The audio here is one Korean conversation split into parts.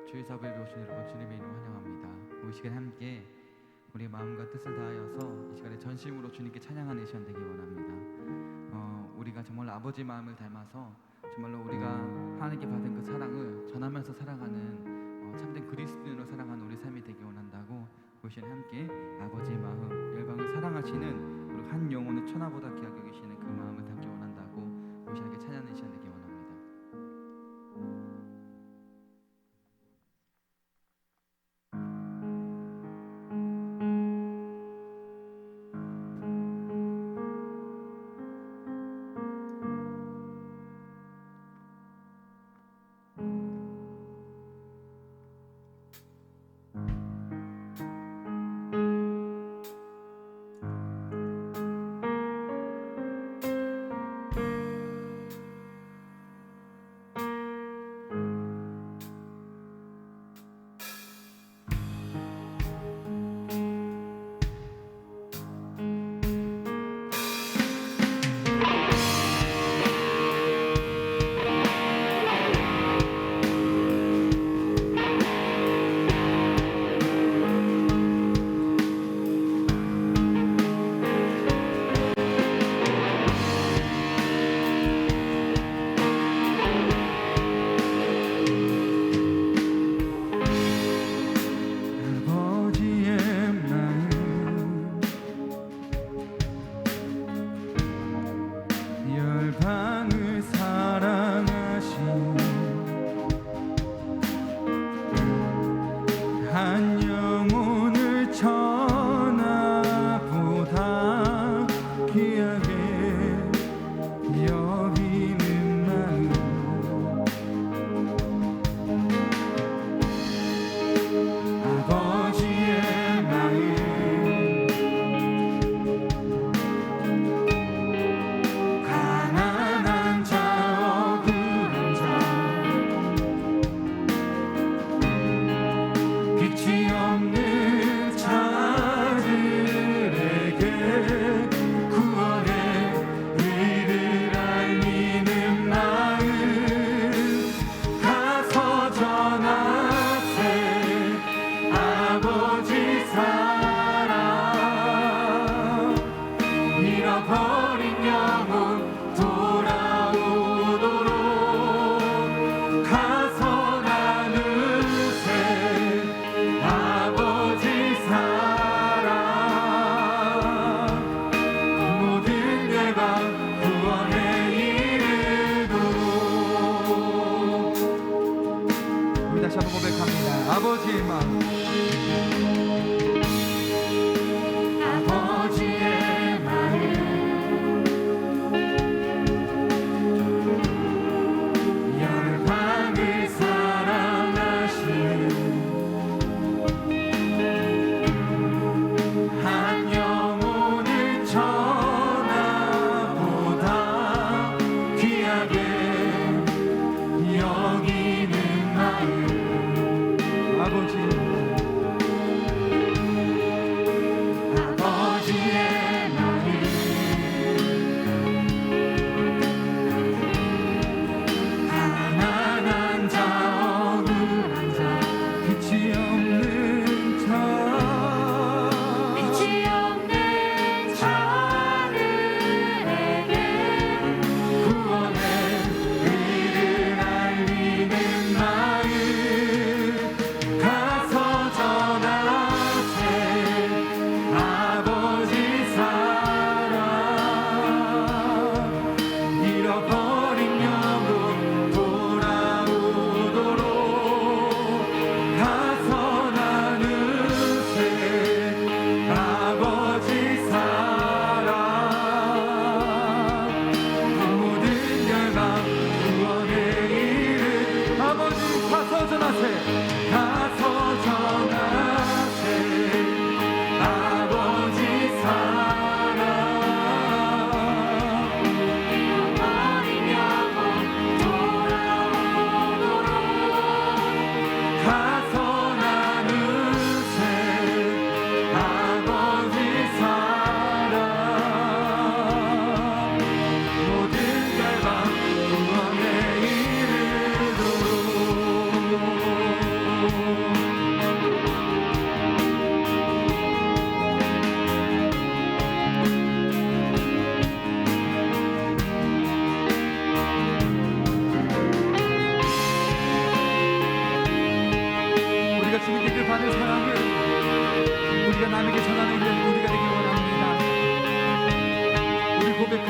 주의 사부에 오신 여러분 주님의 이름 환영합니다. 이 시간에 함께 우리의 마음과 뜻을 다하여서 이 시간에 전심으로 주님께 찬양하는 시간 되기 원합니다. 우리가 정말 아버지 마음을 닮아서 정말로 우리가 하나님께 받은 그 사랑을 전하면서 살아가는 참된 그리스도인으로 살아가는 우리 삶이 되기 원한다고 이 시간에 함께 아버지의 마음, 열방을 사랑하시는 우리 한 영혼을 천하보다 귀하게 여기시는 그 마음을 담기 원한다고 이 시간에 찬양하는 시간 되기 원합니다.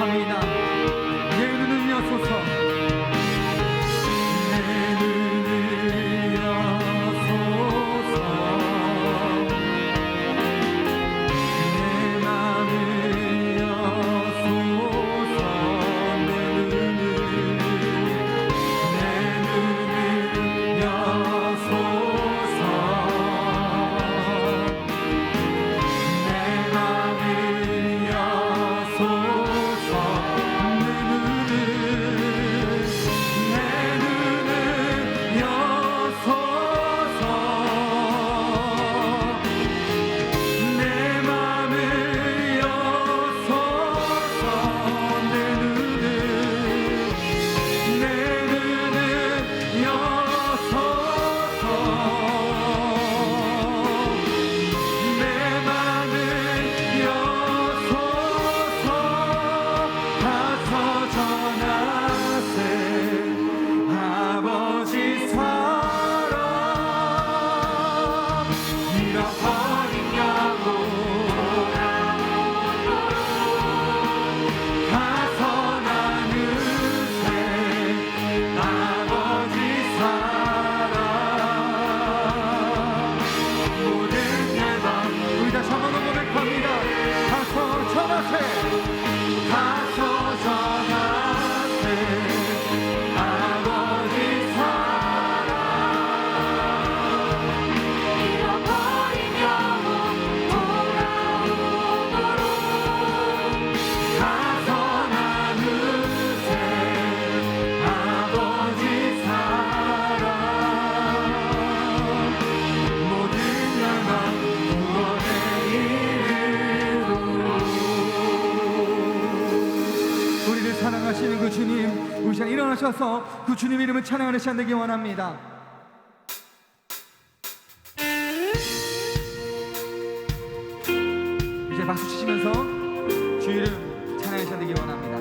고백합니다. 내 눈을 여소서, 내 눈을 여소서, 내 맘을 여소서, 내 눈을 여소서, 내 맘을 여소서, 사랑하시는 그 주님, 우리 시간 일어나셔서 그 주님 이름을 찬양하는 시간 되기 원합니다. 이제 박수 치시면서 주 이름 찬양하는 시간 되기 원합니다.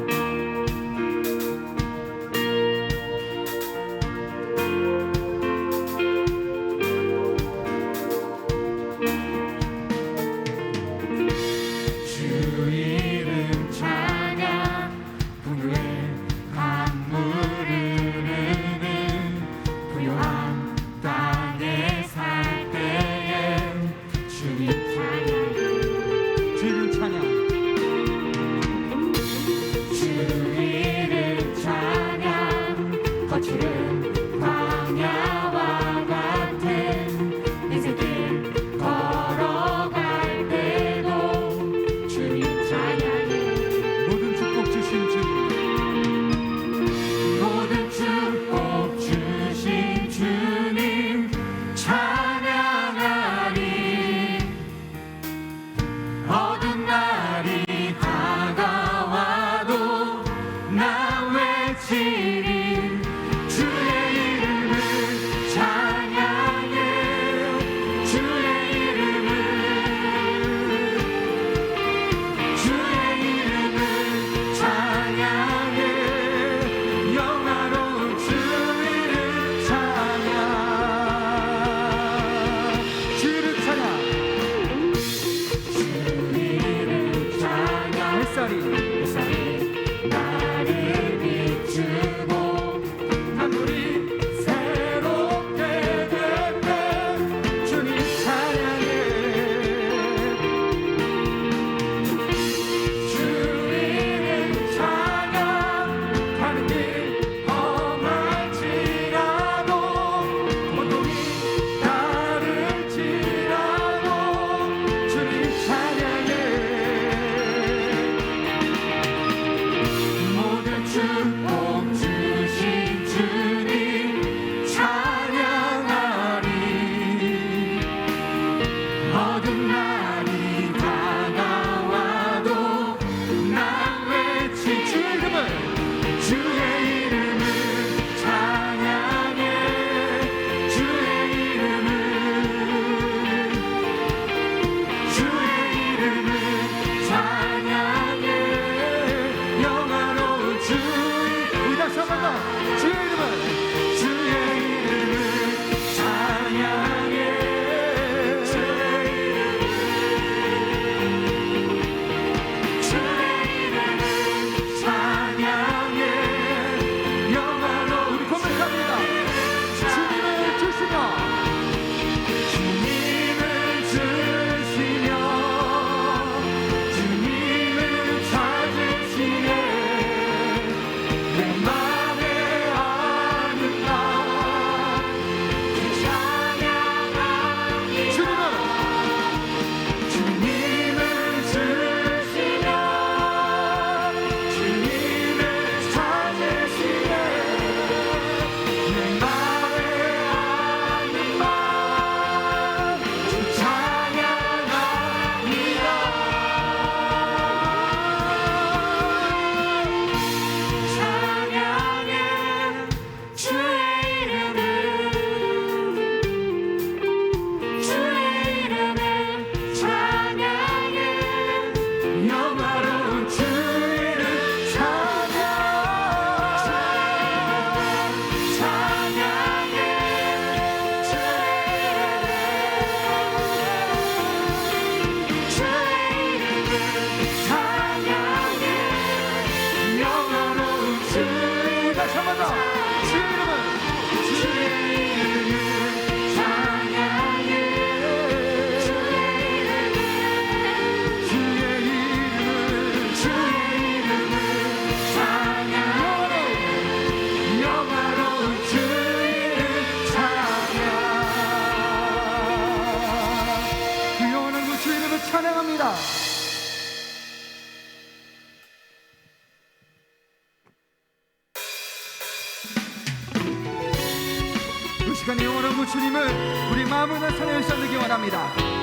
시간에 영원한 그 주님을 우리 마음으로 찬양하는 시간 되기 원합니다.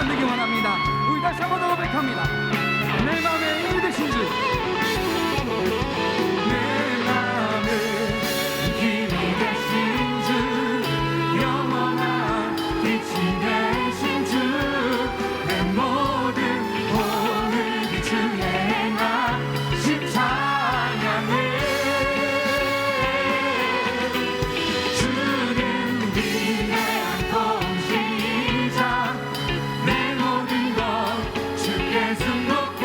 되기 원합니다. 우리 다시 한번 더 고백합니다. 내 마음에 힘이 되신 주, 내 마음에 힘이 되신 주, 영원한 빛이 되신 주, 내 모든 오늘 주의 행하심 찬양해. 주는 위대한 통치자, 내 모든 것 주께 승복해.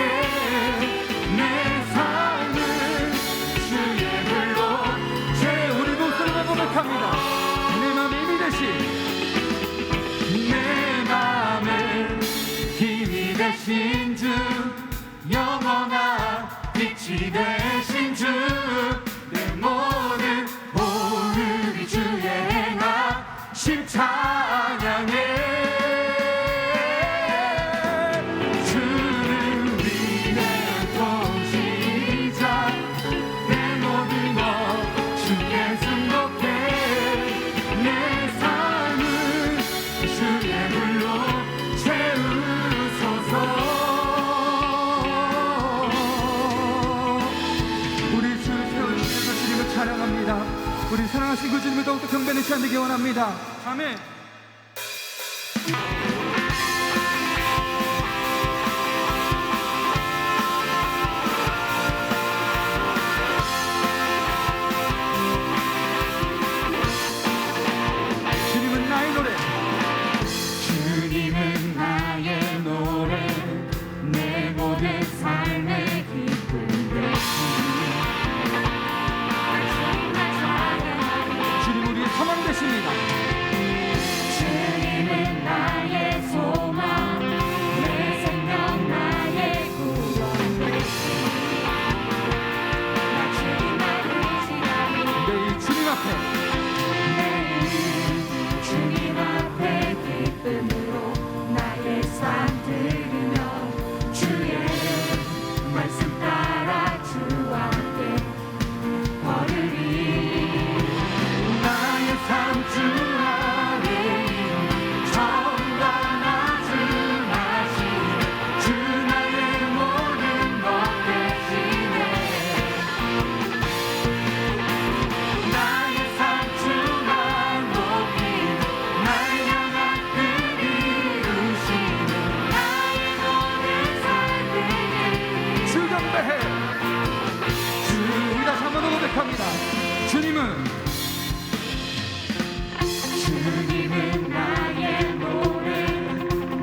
내 삶은 주의 불로 채우는 목소리로 고백합니다. 내 맘에 힘이 되신, 내 맘에 힘이 되신 주, 영원한 빛이 되신 주, 내 모든 오늘이 주의 행하심 찬양해. 주는 위대한 통치자, 내 모든 것 주께 승복해. 내 삶은 주의 불로 채우소서. 우리 주를 세우시면서 주님을 찬양합니다. 우리 사랑하신 그 주님을 더욱더 경배하는 시간 되기 원합니다. 아멘. 주님은 나의 노래, 주님은 나의 노래, 내 모든 삶의 기쁨 되시니 주님 우리의 소망 되십니다. 주님은 나의 소망, 내 생명 나의 구원 되시니 나 주님만 의지하니 내일 주님 앞에 내일 주님 앞에 기쁨으로 나의 삶 드리며 주의 말씀 따라 주와 함께 걸으리. 나의 삶 주 안에 정당하지 마시네. 주 나의 모든 것 대신에 나의 삶 주만 높이네. 날 향한 그 이루시네. 나의 모든 삶을 주 경배해. 우리 다시 한번 더 고백합니다. 주님은 나의 노래,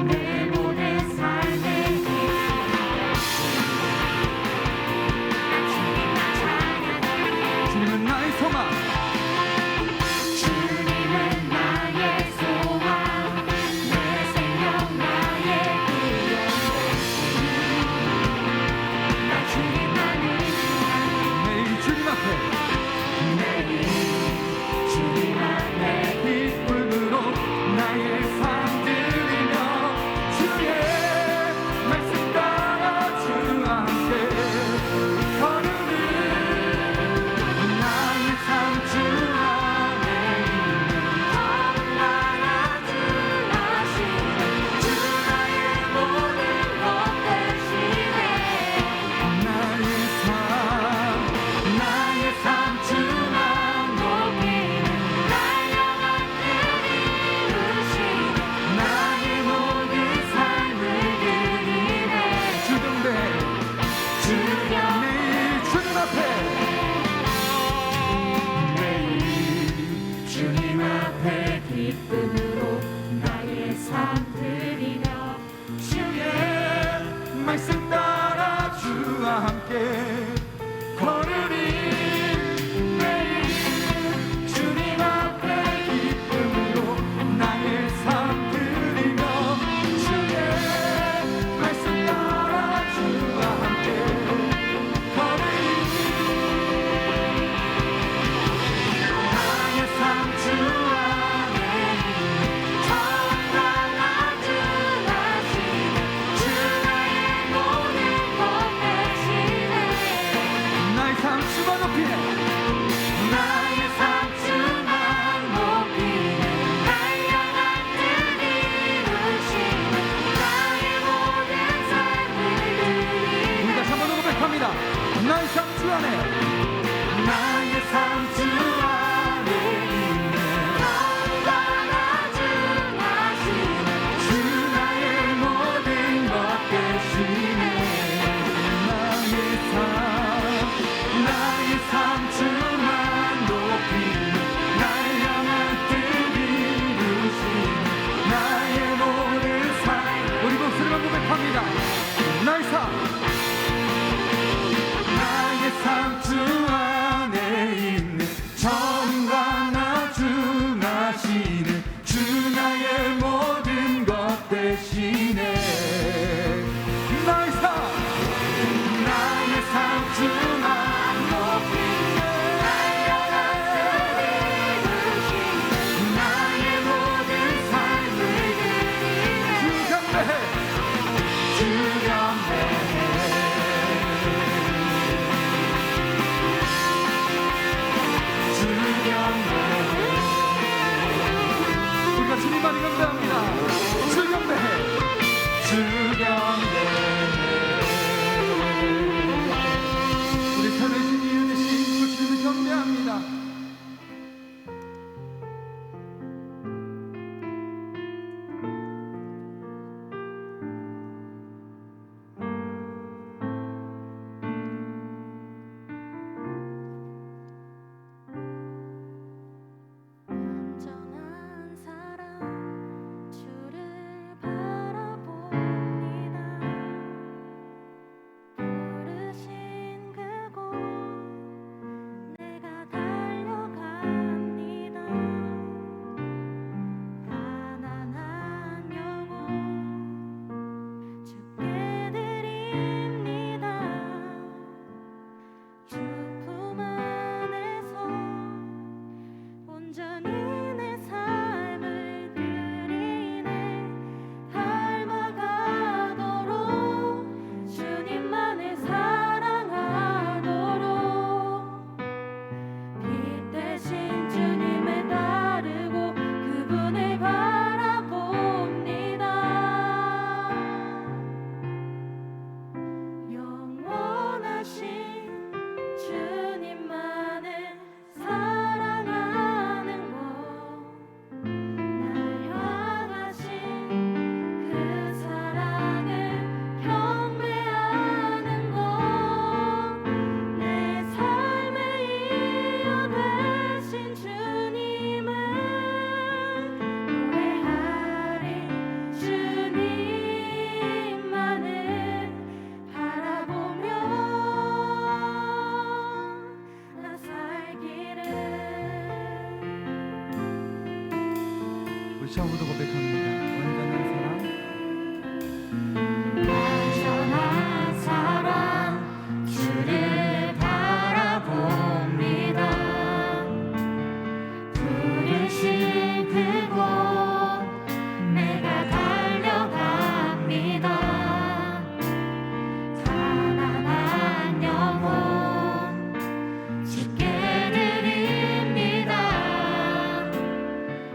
내 모든 삶의 기쁨 주님만 찬양하리. 주님은 나의 소망, 주님은 나의 소망, 내 생명 나의 구원 되시니 나 주님만 의지하니 내일 주님 앞에 내일 주님 앞에 기쁨으로 나의 삶 드리며 주의 말씀 따라 주와 함께 걸으리. 나의 삶 주 안에 건강하지 마시네. 주 나의 모든 것 대신에 나의 삶 주만 높이네. 날 향한 그 이루시네. 나의 모든 삶을 드리네. 주경배 주여 내일 주님 앞에 내일 주님 앞에 기쁨으로 나의 삶 드리며 주의 말씀 따라 주와 함께 걸으리. 내일 주님 앞에 기쁨으로 나의 삶 드리며 주의 말씀 따라 주와 함께 걸으리. 나의 삶 주 안에 정당하지 마시네. 주 나의 모든 것 대신에 나의 삶 주만 높이네. 나의 삶 주만 높이네. 날 향한 그 이루시네. 나의 모든 삶을 우리 드리네. 다시 한번 고백합니다. 나의 삶 주 안에 나의 삶 주 안에 있네. 건강하지 마시네. 주 나의 모든 것 대신에 나의 삶 주만 높이네. 날 향한 뜻 이루시네. 나의 모든 삶 우리 목소리만 고백합니다. 나의 삶 주 안에 다시 한번 더 고백합니다. 완전한 사랑 주를 바라봅니다. 부르신 그곳 내가 달려갑니다. 가난한 영혼 주께 드립니다.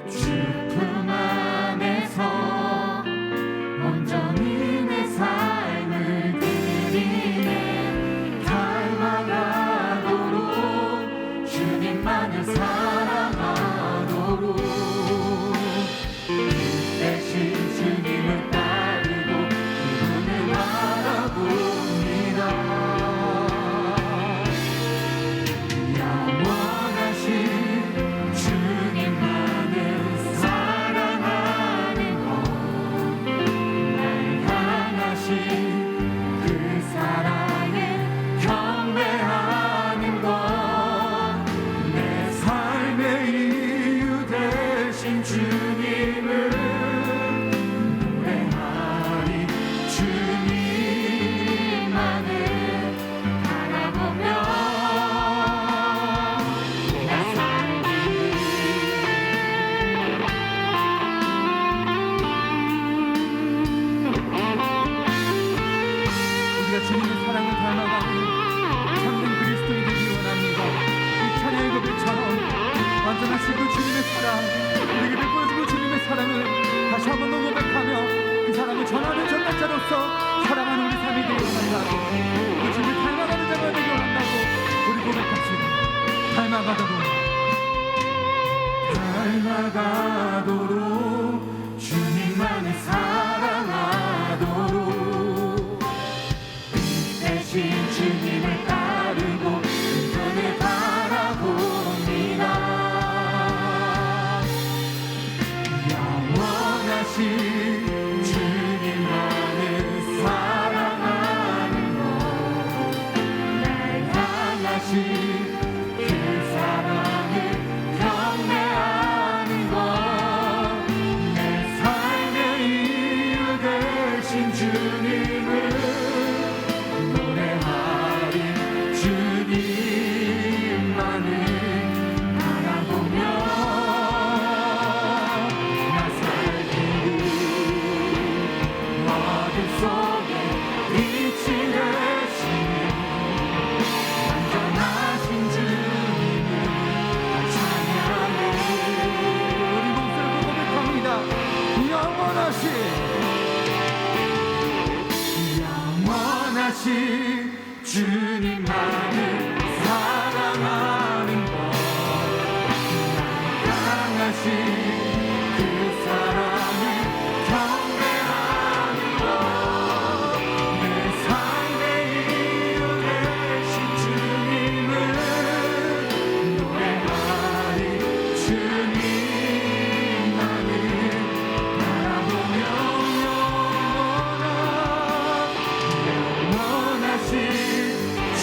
주품 안에서 온전히 내 삶을 드리네. 닮아가도록 주님만을 사랑하도록 대신 주님을 따르고 그분을 바라봅니다. 영원하신 주님만을 사랑하는 것, 날 향하신 그 사랑을 경배하는 것, 내 삶의 이유 되신 주님을 노래하리. 주님만을 바라보며 나 살리. 우리가 주님의 사랑을 닮아가는 참된 그리스도인이 되기 원합니다. 이 찬양의 고백처럼 완전하신 그 주님의 사랑, 우리에게 베풀어준 그 주님의 사랑을 다시 한번 더 고백하며 그 사랑을 전하는 전달자로서 사랑하는 우리 삶이 되기 원한다고, 그 주님을 닮아가는 자가 되기 원한다고 우리 고백합시다. 닮아가도록 주님만을 사랑하도록 대신 주님을 따르고 그분을 바라봅니다. 영원하신 주님만을 사랑하는 것, 날 향하신 그 사랑을 경배하는 것, 내 삶의 이유 되신 주님을 노래하리. 주님만을 바라보며 나 살기를 어둠 속에 빛이 되시는 완전하신 주님을 찬양해. 우리 목소리로 고백합니다. 영원하신 주님만을 사랑하는 것, 날 향하신 그 사랑을 경배하는 것, 내 삶의 이유 되신 주님을 노래하리. 주님만을 바라보며 영원하신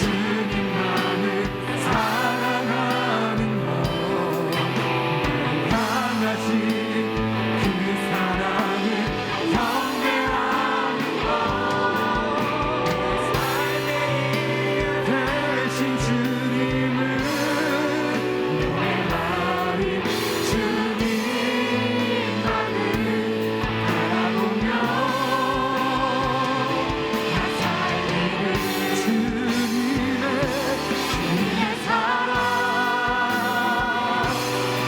주님만을 사랑하는 것, 향하신 그 사랑을 경배하는 것, 내 삶의 대신 주님을 노래하리. 주님만을 바라보며 나 살기를. 주님의 사랑,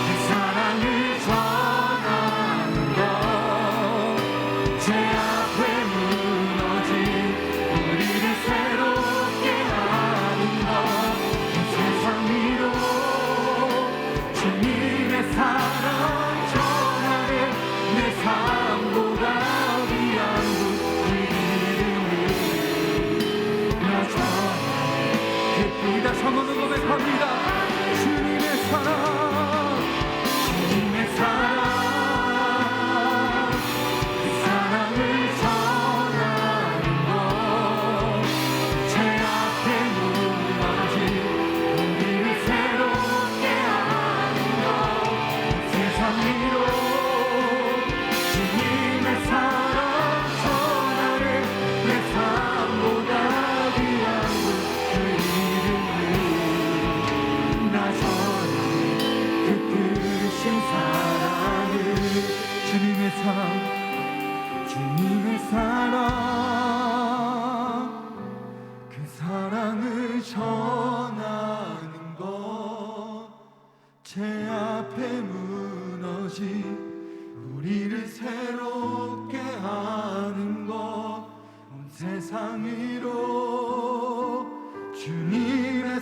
그 사랑을 전하는 것, 제 앞에 무너진 우리를 새롭게 하는 것, 세상 위로 주님의 사랑 전하네. 내 삶보다 귀한 그 이름을 나 전하네. 우리 다시 한번 더 고백합니다. 주님의 사랑, 주님의 사랑, 그 사랑을 전하는 것, 제 앞에 무너진 우리를 새롭게 하는 것, 세상 위로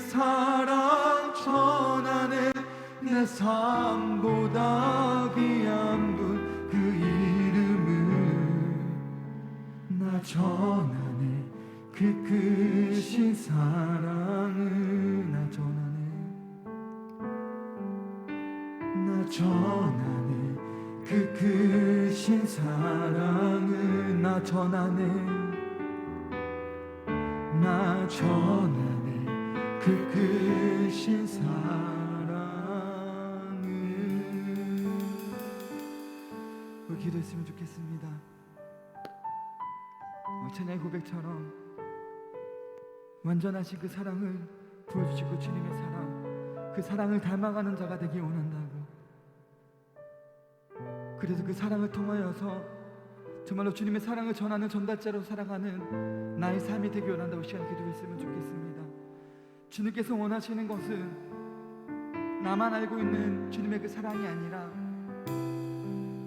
사랑 전하네. 내 삶보다 귀한 분 그 이름을 나 전하네. 그 크신 사랑을 나 전하네. 그 크신 사랑을 나 전하네. 나 전하네. 그 크신 사랑을. 우리 기도했으면 좋겠습니다. 찬양의 고백처럼 완전하신 그 사랑을 보여주시고 주님의 사랑, 그 사랑을 닮아가는 자가 되기 원한다고. 그래서 그 사랑을 통하여서 정말로 주님의 사랑을 전하는 전달자로 살아가는 나의 삶이 되기 원한다고 시간 기도했으면 좋겠습니다. 주님께서 원하시는 것은 나만 알고 있는 주님의 그 사랑이 아니라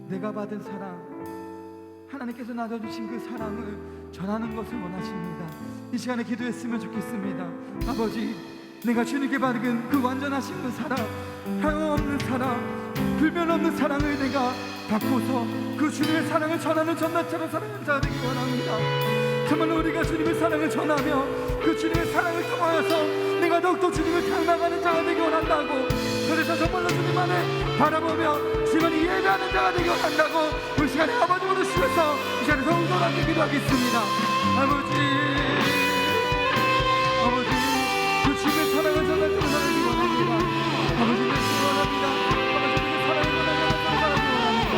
내가 받은 사랑, 하나님께서 나눠주신 그 사랑을 전하는 것을 원하십니다. 이 시간에 기도했으면 좋겠습니다. 아버지, 내가 주님께 받은 그 완전하신 그 사랑, 하염없는 사랑, 불변 없는 사랑을 내가 받고서 그 주님의 사랑을 전하는 전달자로 살아가는 자가 되기 원합니다. 정말로 우리가 주님의 사랑을 전하며 그 주님의 사랑을 통하여서 내가 더욱더 주님을 닮아가는 자가 되기 원한다고. 그래서 정말로 주님 안에 바라보며 주님을 예배하는 자가 되기 원한다고 이 시간에 아버지 부르시면서 이 시간에 더욱더 함께 기도하겠습니다. 아버지, 그 주님의 사랑을 전달자로 살아가기 원합니다. 아버지, 내 원합니다. 아버지, 그 사랑을 전달자로 살아가기 원합니다.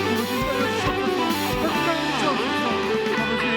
아버지, 인도하여 주시옵소서. 건강해 주시옵소서. 아버지,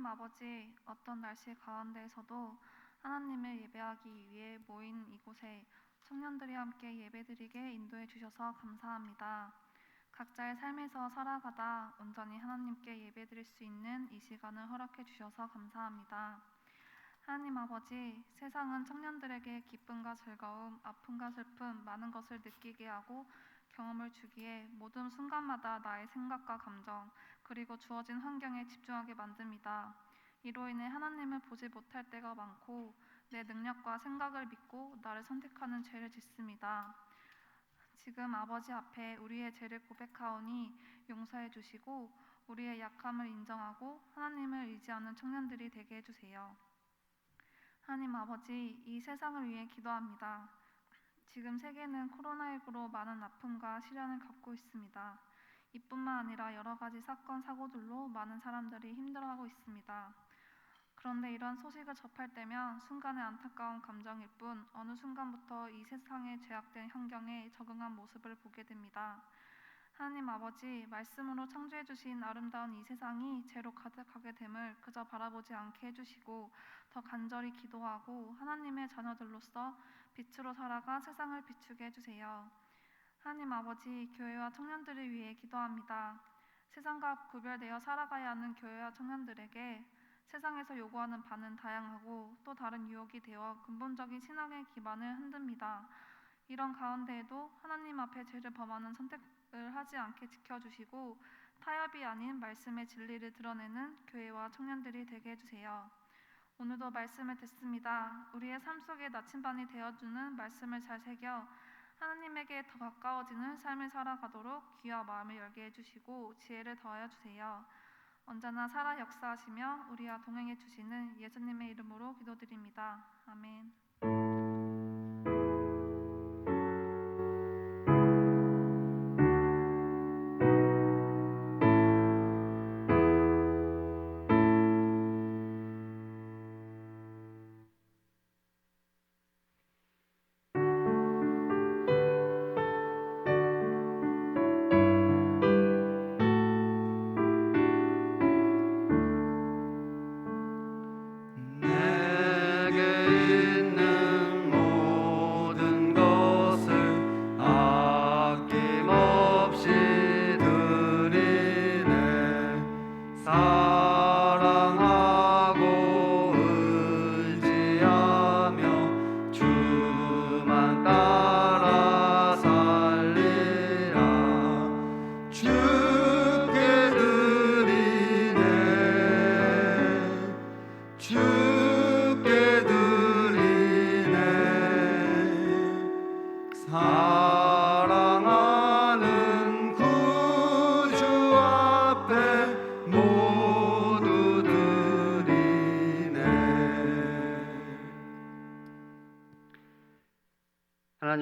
아버지, 어떤 날씨 가운데에서도 하나님을 예배하기 위해 모인 이곳에 청년들이 함께 예배드리게 인도해 주셔서 감사합니다. 각자의 삶에서 살아가다 온전히 하나님께 예배드릴 수 있는 이 시간을 허락해 주셔서 감사합니다. 하나님 아버지, 세상은 청년들에게 기쁨과 즐거움, 아픔과 슬픔, 많은 것을 느끼게 하고 경험을 주기에 모든 순간마다 나의 생각과 감정, 그리고 주어진 환경에 집중하게 만듭니다. 이로 인해 하나님을 보지 못할 때가 많고 내 능력과 생각을 믿고 나를 선택하는 죄를 짓습니다. 지금 아버지 앞에 우리의 죄를 고백하오니 용서해 주시고 우리의 약함을 인정하고 하나님을 의지하는 청년들이 되게 해주세요. 하나님 아버지, 이 세상을 위해 기도합니다. 지금 세계는 코로나19로 많은 아픔과 시련을 겪고 있습니다. 이뿐만 아니라 여러 가지 사건, 사고들로 많은 사람들이 힘들어하고 있습니다. 그런데 이런 소식을 접할 때면 순간의 안타까운 감정일 뿐 어느 순간부터 이 세상의 죄악된 환경에 적응한 모습을 보게 됩니다. 하나님 아버지, 말씀으로 창조해 주신 아름다운 이 세상이 죄로 가득하게 됨을 그저 바라보지 않게 해주시고 더 간절히 기도하고 하나님의 자녀들로서 빛으로 살아가 세상을 비추게 해주세요. 하나님 아버지, 교회와 청년들을 위해 기도합니다. 세상과 구별되어 살아가야 하는 교회와 청년들에게 세상에서 요구하는 바는 다양하고 또 다른 유혹이 되어 근본적인 신앙의 기반을 흔듭니다. 이런 가운데에도 하나님 앞에 죄를 범하는 선택을 하지 않게 지켜주시고 타협이 아닌 말씀의 진리를 드러내는 교회와 청년들이 되게 해주세요. 오늘도 말씀을 듣습니다. 우리의 삶 속에 나침반이 되어주는 말씀을 잘 새겨 하나님에게 더 가까워지는 삶을 살아가도록 귀와 마음을 열게 해주시고 지혜를 더하여 주세요. 언제나 살아 역사하시며 우리와 동행해 주시는 예수님의 이름으로 기도드립니다. 아멘.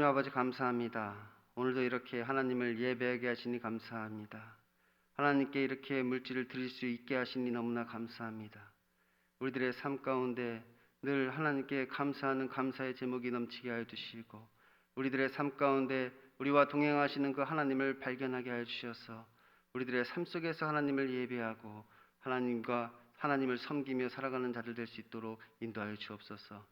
하나님 아버지 감사합니다. 오늘도 이렇게 하나님을 예배하게 하시니 감사합니다. 하나님께 이렇게 물질을 드릴 수 있게 하시니 너무나 감사합니다. 우리들의 삶 가운데 늘 하나님께 감사하는 감사의 제목이 넘치게 하여 주시고, 우리들의 삶 가운데 우리와 동행하시는 그 하나님을 발견하게 하여 주셔서 우리들의 삶 속에서 하나님을 예배하고 하나님을 섬기며 살아가는 자들 될 수 있도록 인도하여 주옵소서.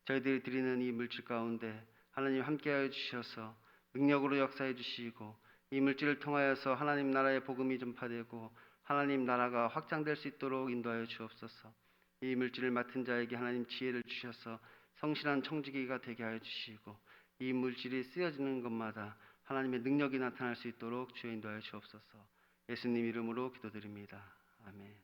저희들이 드리는 이 물질 가운데 하나님 함께하여 주셔서 능력으로 역사해 주시고, 이 물질을 통하여서 하나님 나라의 복음이 전파되고 하나님 나라가 확장될 수 있도록 인도하여 주옵소서. 이 물질을 맡은 자에게 하나님 지혜를 주셔서 성실한 청지기가 되게 하여 주시고, 이 물질이 쓰여지는 것마다 하나님의 능력이 나타날 수 있도록 주여 인도하여 주옵소서. 예수님 이름으로 기도드립니다. 아멘.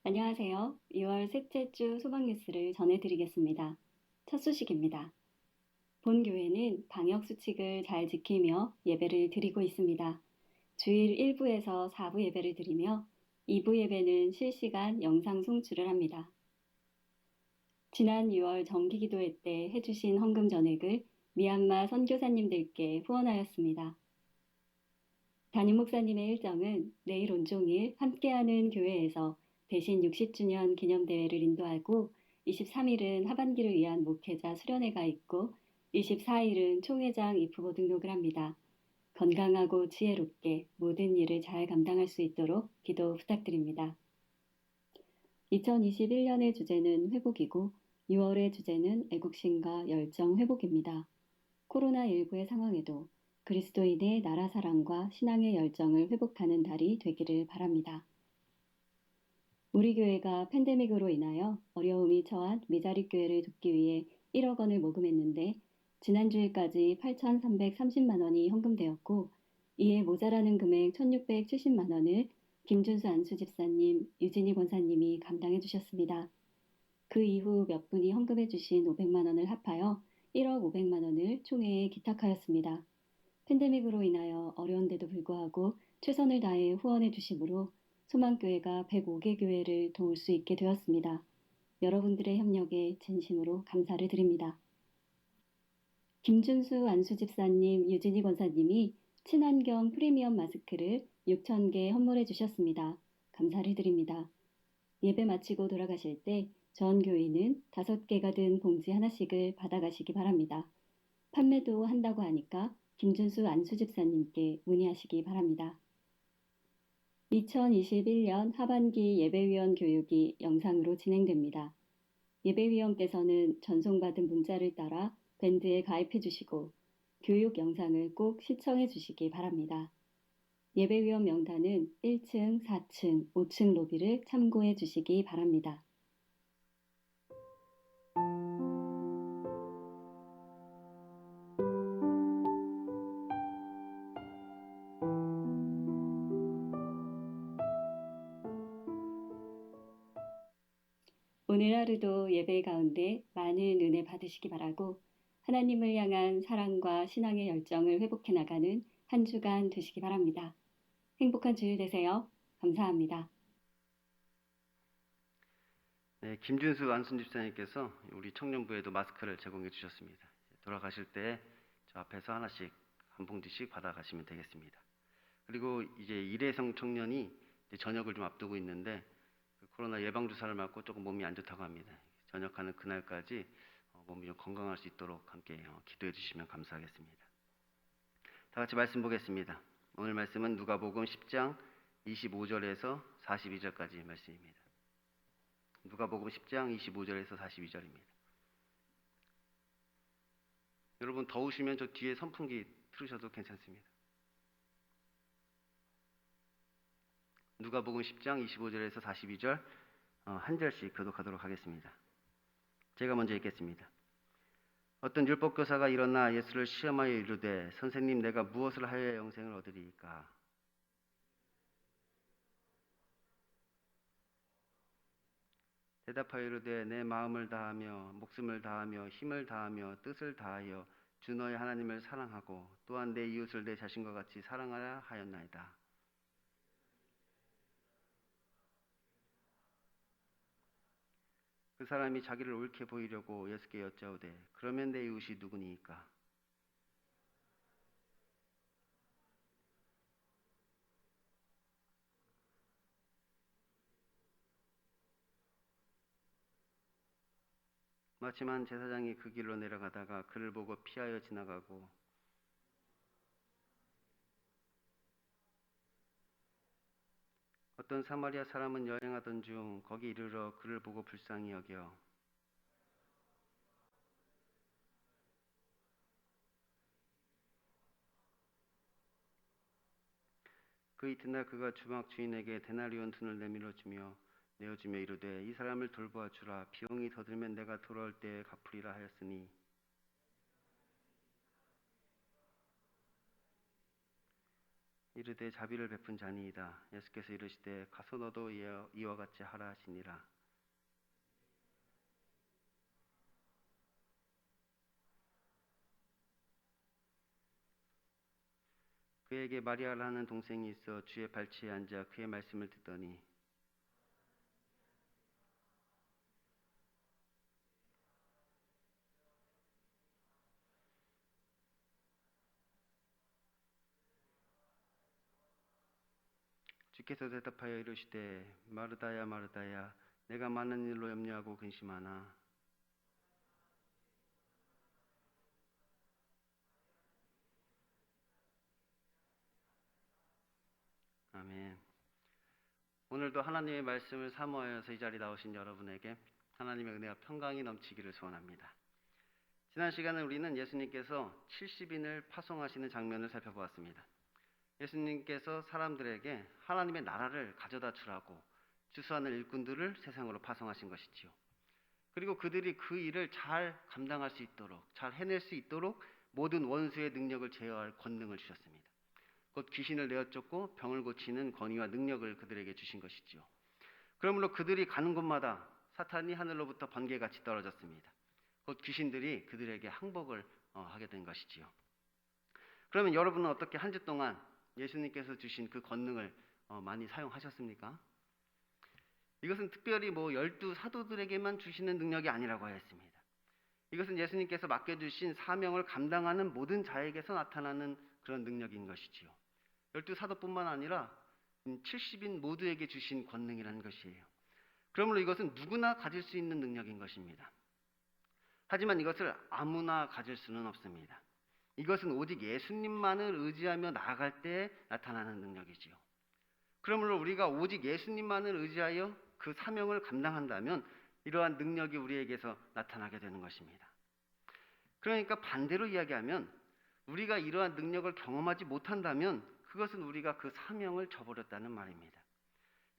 안녕하세요. 6월 셋째 주 소방 뉴스를 전해드리겠습니다. 첫 소식입니다. 본 교회는 방역 수칙을 잘 지키며 예배를 드리고 있습니다. 주일 1부에서 4부 예배를 드리며 2부 예배는 실시간 영상 송출을 합니다. 지난 6월 정기기도회 때 해주신 헌금 전액을 미얀마 선교사님들께 후원하였습니다. 담임 목사님의 일정은 내일 온종일 함께하는 교회에서 대신 60주년 기념대회를 인도하고, 23일은 하반기를 위한 목회자 수련회가 있고 24일은 총회장 입후보 등록을 합니다. 건강하고 지혜롭게 모든 일을 잘 감당할 수 있도록 기도 부탁드립니다. 2021년의 주제는 회복이고 6월의 주제는 애국심과 열정 회복입니다. 코로나19의 상황에도 그리스도인의 나라 사랑과 신앙의 열정을 회복하는 달이 되기를 바랍니다. 우리 교회가 팬데믹으로 인하여 어려움이 처한 미자립 교회를 돕기 위해 1억 원을 모금했는데 지난주일까지 8,330만 원이 헌금되었고, 이에 모자라는 금액 1,670만 원을 김준수 안수 집사님, 유진희 권사님이 감당해 주셨습니다. 그 이후 몇 분이 헌금해 주신 500만 원을 합하여 1억 500만 원을 총회에 기탁하였습니다. 팬데믹으로 인하여 어려운데도 불구하고 최선을 다해 후원해 주심으로 소망교회가 105개 교회를 도울 수 있게 되었습니다. 여러분들의 협력에 진심으로 감사를 드립니다. 김준수 안수 집사님, 유진희 권사님이 친환경 프리미엄 마스크를 6,000개 선물해 주셨습니다. 감사를 드립니다. 예배 마치고 돌아가실 때 전 교인은 5개가 든 봉지 하나씩을 받아가시기 바랍니다. 판매도 한다고 하니까 김준수 안수 집사님께 문의하시기 바랍니다. 2021년 하반기 예배위원 교육이 영상으로 진행됩니다. 예배위원께서는 전송받은 문자를 따라 밴드에 가입해 주시고 교육 영상을 꼭 시청해 주시기 바랍니다. 예배위원 명단은 1층, 4층, 5층 로비를 참고해 주시기 바랍니다. 오늘 하루도 예배 가운데 많은 은혜 받으시기 바라고, 하나님을 향한 사랑과 신앙의 열정을 회복해 나가는 한 주간 되시기 바랍니다. 행복한 주일 되세요. 감사합니다. 네, 김준수 안순 집사님께서 우리 청년부에도 마스크를 제공해 주셨습니다. 돌아가실 때 저 앞에서 하나씩 한 봉지씩 받아가시면 되겠습니다. 그리고 이제 일회성 청년이 이제 전역을 좀 앞두고 있는데 그 코로나 예방 주사를 맞고 조금 몸이 안 좋다고 합니다. 전역하는 그날까지 몸이 좀 건강할 수 있도록 함께 기도해 주시면 감사하겠습니다. 다 같이 말씀 보겠습니다. 오늘 말씀은 누가복음 10장 25절에서 42절까지 말씀입니다. 누가복음 10장 25절에서 42절입니다. 여러분 더우시면 저 뒤에 선풍기 틀으셔도 괜찮습니다. 누가복음 10장 25절에서 42절 한 절씩 교독하도록 하겠습니다. 제가 먼저 읽겠습니다. 어떤 율법교사가 일어나 예수를 시험하여 이르되 선생님 내가 무엇을 하여야 영생을 얻으리이까? 대답하여 이르되 내 마음을 다하며 목숨을 다하며 힘을 다하며 뜻을 다하여 주 너의 하나님을 사랑하고 또한 내 이웃을 내 자신과 같이 사랑하라 하였나이다. 그 사람이 자기를 옳게 보이려고 예수께 여짜오되 그러면 내 이웃이 누구니이까? 마침 한 제사장이 그 길로 내려가다가 그를 보고 피하여 지나가고 어떤 사마리아 사람은 여행하던 중 거기 이르러 그를 보고 불쌍히 여겨 그 이튿날 그가 주막 주인에게 데나리온 돈을 내어주며 이르되 이 사람을 돌보아 주라. 비용이 더 들면 내가 돌아올 때에 갚으리라 하였으니 이르되 자비를 베푼 자니이다. 예수께서 이르시되 가서 너도 이와 같이 하라 하시니라. 그에게 마리아라 하는 동생이 있어 주의 발치에 앉아 그의 말씀을 듣더니 주께서 대답하여 이르시되 마르다야 마르다야 내가 많은 일로 염려하고 근심하나 아멘. 오늘도 하나님의 말씀을 사모하여서 이 자리에 나오신 여러분에게 하나님의 은혜와 평강이 넘치기를 소원합니다. 지난 시간에 우리는 예수님께서 70인을 파송하시는 장면을 살펴보았습니다. 예수님께서 사람들에게 하나님의 나라를 가져다 주라고 주수하는 일꾼들을 세상으로 파송하신 것이지요. 그리고 그들이 그 일을 잘 감당할 수 있도록, 잘 해낼 수 있도록 모든 원수의 능력을 제어할 권능을 주셨습니다. 곧 귀신을 내어쫓고 병을 고치는 권위와 능력을 그들에게 주신 것이지요. 그러므로 그들이 가는 곳마다 사탄이 하늘로부터 번개같이 떨어졌습니다. 곧 귀신들이 그들에게 항복을 하게 된 것이지요. 그러면 여러분은 어떻게 한 주 동안 예수님께서 주신 그 권능을 많이 사용하셨습니까? 이것은 특별히 12 사도들에게만 주시는 능력이 아니라고 하였습니다. 이것은 예수님께서 맡겨주신 사명을 감당하는 모든 자에게서 나타나는 그런 능력인 것이지요. 12 사도뿐만 아니라 70인 모두에게 주신 권능이라는 것이에요. 그러므로 이것은 누구나 가질 수 있는 능력인 것입니다. 하지만 이것을 아무나 가질 수는 없습니다. 이것은 오직 예수님만을 의지하며 나아갈 때 나타나는 능력이지요. 그러므로 우리가 오직 예수님만을 의지하여 그 사명을 감당한다면 이러한 능력이 우리에게서 나타나게 되는 것입니다. 그러니까 반대로 이야기하면 우리가 이러한 능력을 경험하지 못한다면 그것은 우리가 그 사명을 저버렸다는 말입니다.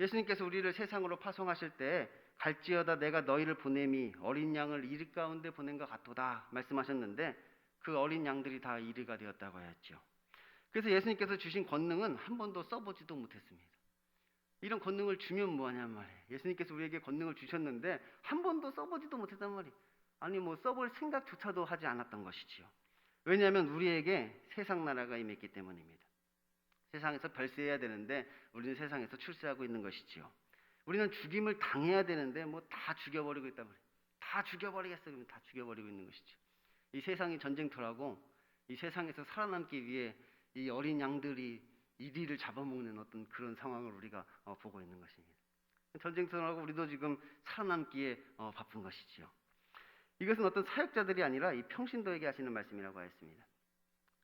예수님께서 우리를 세상으로 파송하실 때 갈지어다 내가 너희를 보냄이 어린 양을 이리 가운데 보낸 것 같도다 말씀하셨는데 그 어린 양들이 다 이리가 되었다고 하였죠. 그래서 예수님께서 주신 권능은 한 번도 써보지도 못했습니다. 이런 권능을 주면 뭐하냔 말이에요. 예수님께서 우리에게 권능을 주셨는데 한 번도 써보지도 못했단 말이에요. 아니 써볼 생각조차도 하지 않았던 것이지요. 왜냐하면 우리에게 세상 나라가 임했기 때문입니다. 세상에서 별세해야 되는데 우리는 세상에서 출세하고 있는 것이지요. 우리는 죽임을 당해야 되는데 다 죽여버리고 있단 말이에요. 다 죽여버리겠어 그러면 다 죽여버리고 있는 것이죠. 이 세상이 전쟁터라고 이 세상에서 살아남기 위해 이 어린 양들이 이리를 잡아먹는 어떤 그런 상황을 우리가 보고 있는 것입니다. 전쟁터라고 우리도 지금 살아남기에 바쁜 것이지요. 이것은 어떤 사역자들이 아니라 이 평신도에게 하시는 말씀이라고 하였습니다.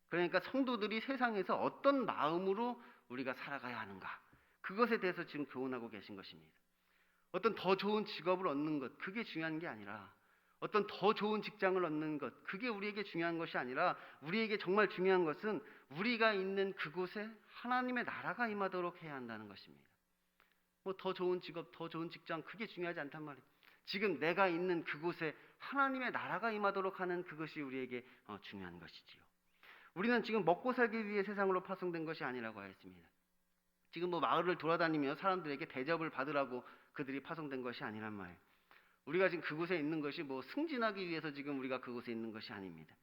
그러니까 성도들이 세상에서 어떤 마음으로 우리가 살아가야 하는가 그것에 대해서 지금 교훈하고 계신 것입니다. 어떤 더 좋은 직업을 얻는 것 그게 중요한 게 아니라 어떤 더 좋은 직장을 얻는 것 그게 우리에게 중요한 것이 아니라 우리에게 정말 중요한 것은 우리가 있는 그곳에 하나님의 나라가 임하도록 해야 한다는 것입니다. 더 좋은 직업, 더 좋은 직장 그게 중요하지 않단 말이에요. 지금 내가 있는 그곳에 하나님의 나라가 임하도록 하는 그것이 우리에게 중요한 것이지요. 우리는 지금 먹고 살기 위해 세상으로 파송된 것이 아니라고 하였습니다. 지금 마을을 돌아다니며 사람들에게 대접을 받으라고 그들이 파송된 것이 아니란 말이에요. 우리가 지금 그곳에 있는 것이 승진하기 위해서 지금 우리가 그곳에 있는 것이 아닙니다.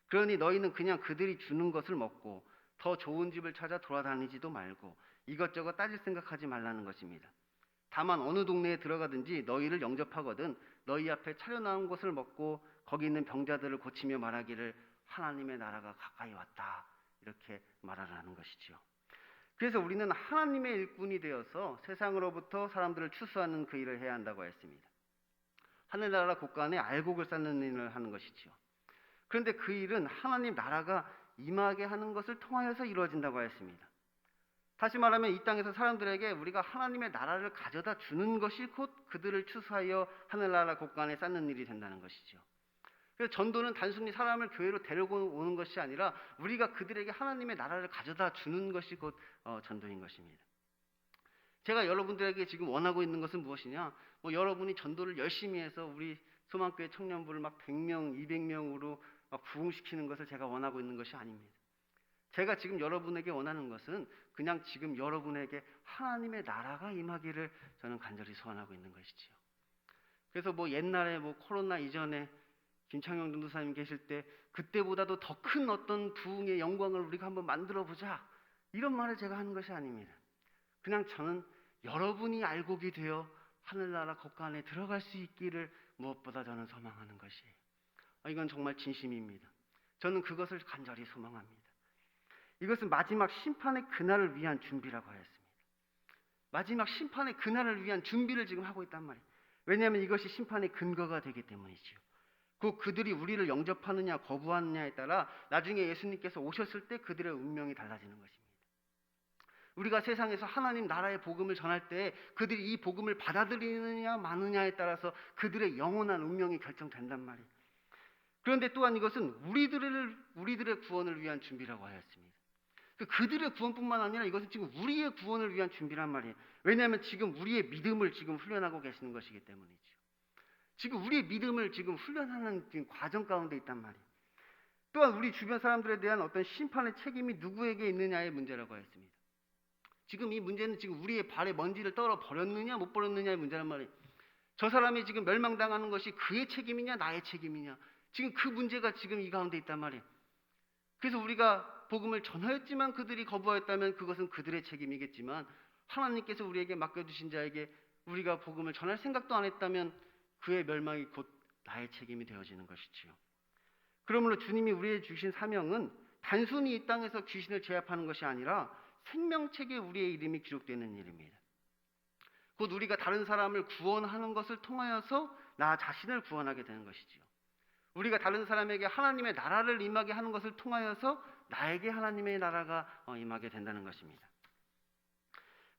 그러니 너희는 그냥 그들이 주는 것을 먹고 더 좋은 집을 찾아 돌아다니지도 말고 이것저것 따질 생각하지 말라는 것입니다. 다만 어느 동네에 들어가든지 너희를 영접하거든 너희 앞에 차려나온 것을 먹고 거기 있는 병자들을 고치며 말하기를 하나님의 나라가 가까이 왔다. 이렇게 말하라는 것이지요. 그래서 우리는 하나님의 일꾼이 되어서 세상으로부터 사람들을 추수하는 그 일을 해야 한다고 했습니다. 하늘나라 곳간에 알곡을 쌓는 일을 하는 것이지요. 그런데 그 일은 하나님 나라가 임하게 하는 것을 통하여서 이루어진다고 했습니다. 다시 말하면 이 땅에서 사람들에게 우리가 하나님의 나라를 가져다 주는 것이 곧 그들을 추수하여 하늘나라 곳간에 쌓는 일이 된다는 것이죠. 그래서 전도는 단순히 사람을 교회로 데려오는 것이 아니라 우리가 그들에게 하나님의 나라를 가져다 주는 것이 곧 전도인 것입니다. 제가 여러분들에게 지금 원하고 있는 것은 무엇이냐? 여러분이 전도를 열심히 해서 우리 소망교회 청년부를 막 100명, 200명으로 막 부흥시키는 것을 제가 원하고 있는 것이 아닙니다. 제가 지금 여러분에게 원하는 것은 그냥 지금 여러분에게 하나님의 나라가 임하기를 저는 간절히 소원하고 있는 것이지요. 그래서 옛날에 코로나 이전에 김창영 전도사님 계실 때 그때보다도 더 큰 어떤 부흥의 영광을 우리가 한번 만들어 보자 이런 말을 제가 하는 것이 아닙니다. 그냥 저는 여러분이 알곡이 되어 하늘나라 곳간에 들어갈 수 있기를 무엇보다 저는 소망하는 것이에요. 이건 정말 진심입니다. 저는 그것을 간절히 소망합니다. 이것은 마지막 심판의 그날을 위한 준비라고 하였습니다. 마지막 심판의 그날을 위한 준비를 지금 하고 있단 말이에요. 왜냐하면 이것이 심판의 근거가 되기 때문이지요. 그들이 우리를 영접하느냐 거부하느냐에 따라 나중에 예수님께서 오셨을 때 그들의 운명이 달라지는 것입니다. 우리가 세상에서 하나님 나라의 복음을 전할 때 그들이 이 복음을 받아들이느냐 마느냐에 따라서 그들의 영원한 운명이 결정된단 말이에요. 그런데 또한 이것은 우리들의 구원을 위한 준비라고 하였습니다. 그들의 구원뿐만 아니라 이것은 지금 우리의 구원을 위한 준비란 말이에요. 왜냐하면 지금 우리의 믿음을 지금 훈련하고 계시는 것이기 때문이죠. 지금 우리의 믿음을 지금 훈련하는 지금 과정 가운데 있단 말이에요. 또한 우리 주변 사람들에 대한 어떤 심판의 책임이 누구에게 있느냐의 문제라고 했습니다. 지금 이 문제는 지금 우리의 발에 먼지를 떨어 버렸느냐 못 버렸느냐의 문제란 말이에요. 저 사람이 지금 멸망당하는 것이 그의 책임이냐 나의 책임이냐 지금 그 문제가 지금 이 가운데 있단 말이에요. 그래서 우리가 복음을 전하였지만 그들이 거부하였다면 그것은 그들의 책임이겠지만 하나님께서 우리에게 맡겨주신 자에게 우리가 복음을 전할 생각도 안 했다면 그의 멸망이 곧 나의 책임이 되어지는 것이지요. 그러므로 주님이 우리에게 주신 사명은 단순히 이 땅에서 귀신을 제압하는 것이 아니라 생명책에 우리의 이름이 기록되는 일입니다. 곧 우리가 다른 사람을 구원하는 것을 통하여서 나 자신을 구원하게 되는 것이지요. 우리가 다른 사람에게 하나님의 나라를 임하게 하는 것을 통하여서 나에게 하나님의 나라가 임하게 된다는 것입니다.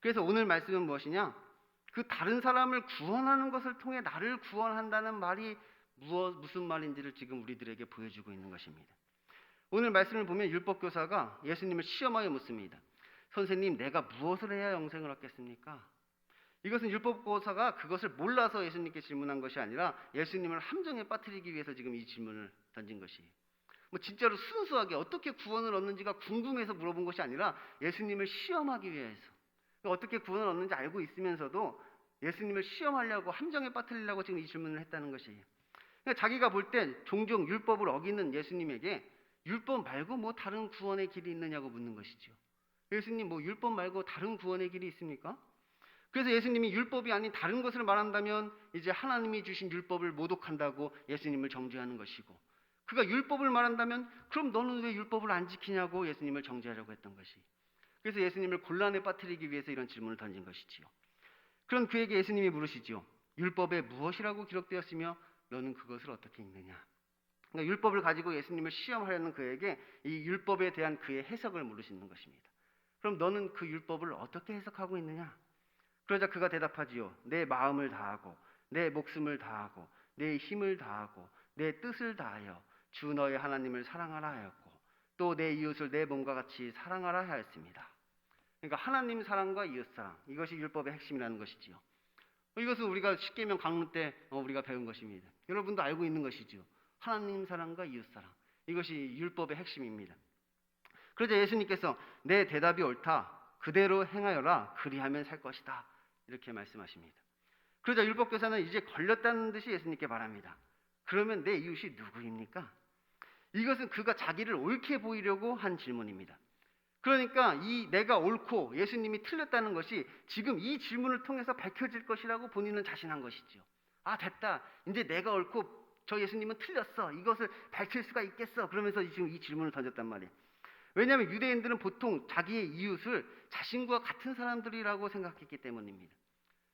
그래서 오늘 말씀은 무엇이냐? 그 다른 사람을 구원하는 것을 통해 나를 구원한다는 말이 무슨 말인지를 지금 우리들에게 보여주고 있는 것입니다. 오늘 말씀을 보면 율법교사가 예수님을 시험하여 묻습니다. 선생님, 내가 무엇을 해야 영생을 얻겠습니까? 이것은 율법교사가 그것을 몰라서 예수님께 질문한 것이 아니라 예수님을 함정에 빠뜨리기 위해서 지금 이 질문을 던진 것이에요. 진짜로 순수하게 어떻게 구원을 얻는지가 궁금해서 물어본 것이 아니라 예수님을 시험하기 위해서 어떻게 구원을 얻는지 알고 있으면서도 예수님을 시험하려고 함정에 빠뜨리려고 지금 이 질문을 했다는 것이에요. 그러니까 자기가 볼 때 종종 율법을 어기는 예수님에게 율법 말고 다른 구원의 길이 있느냐고 묻는 것이죠. 예수님 율법 말고 다른 구원의 길이 있습니까? 그래서 예수님이 율법이 아닌 다른 것을 말한다면 이제 하나님이 주신 율법을 모독한다고 예수님을 정죄하는 것이고 그가 율법을 말한다면 그럼 너는 왜 율법을 안 지키냐고 예수님을 정죄하려고 했던 것이. 그래서 예수님을 곤란에 빠뜨리기 위해서 이런 질문을 던진 것이지요. 그런 그에게 예수님이 물으시지요. 율법에 무엇이라고 기록되었으며 너는 그것을 어떻게 읽느냐. 그러니까 율법을 가지고 예수님을 시험하려는 그에게 이 율법에 대한 그의 해석을 물으시는 것입니다. 그럼 너는 그 율법을 어떻게 해석하고 있느냐. 그러자 그가 대답하지요. 내 마음을 다하고 내 목숨을 다하고 내 힘을 다하고 내 뜻을 다하여 주 너의 하나님을 사랑하라 하였고 또 내 이웃을 내 몸과 같이 사랑하라 하였습니다. 그러니까 하나님 사랑과 이웃 사랑, 이것이 율법의 핵심이라는 것이지요. 이것은 우리가 십계명 강론 때 우리가 배운 것입니다. 여러분도 알고 있는 것이죠. 하나님 사랑과 이웃 사랑, 이것이 율법의 핵심입니다. 그러자 예수님께서 내 대답이 옳다, 그대로 행하여라, 그리하면 살 것이다, 이렇게 말씀하십니다. 그러자 율법교사는 이제 걸렸다는 듯이 예수님께 말합니다. 그러면 내 이웃이 누구입니까? 이것은 그가 자기를 옳게 보이려고 한 질문입니다. 그러니까 이 내가 옳고 예수님이 틀렸다는 것이 지금 이 질문을 통해서 밝혀질 것이라고 본인은 자신한 것이죠. 아, 됐다. 이제 내가 옳고 저 예수님은 틀렸어. 이것을 밝힐 수가 있겠어. 그러면서 지금 이 질문을 던졌단 말이에요. 왜냐하면 유대인들은 보통 자기의 이웃을 자신과 같은 사람들이라고 생각했기 때문입니다.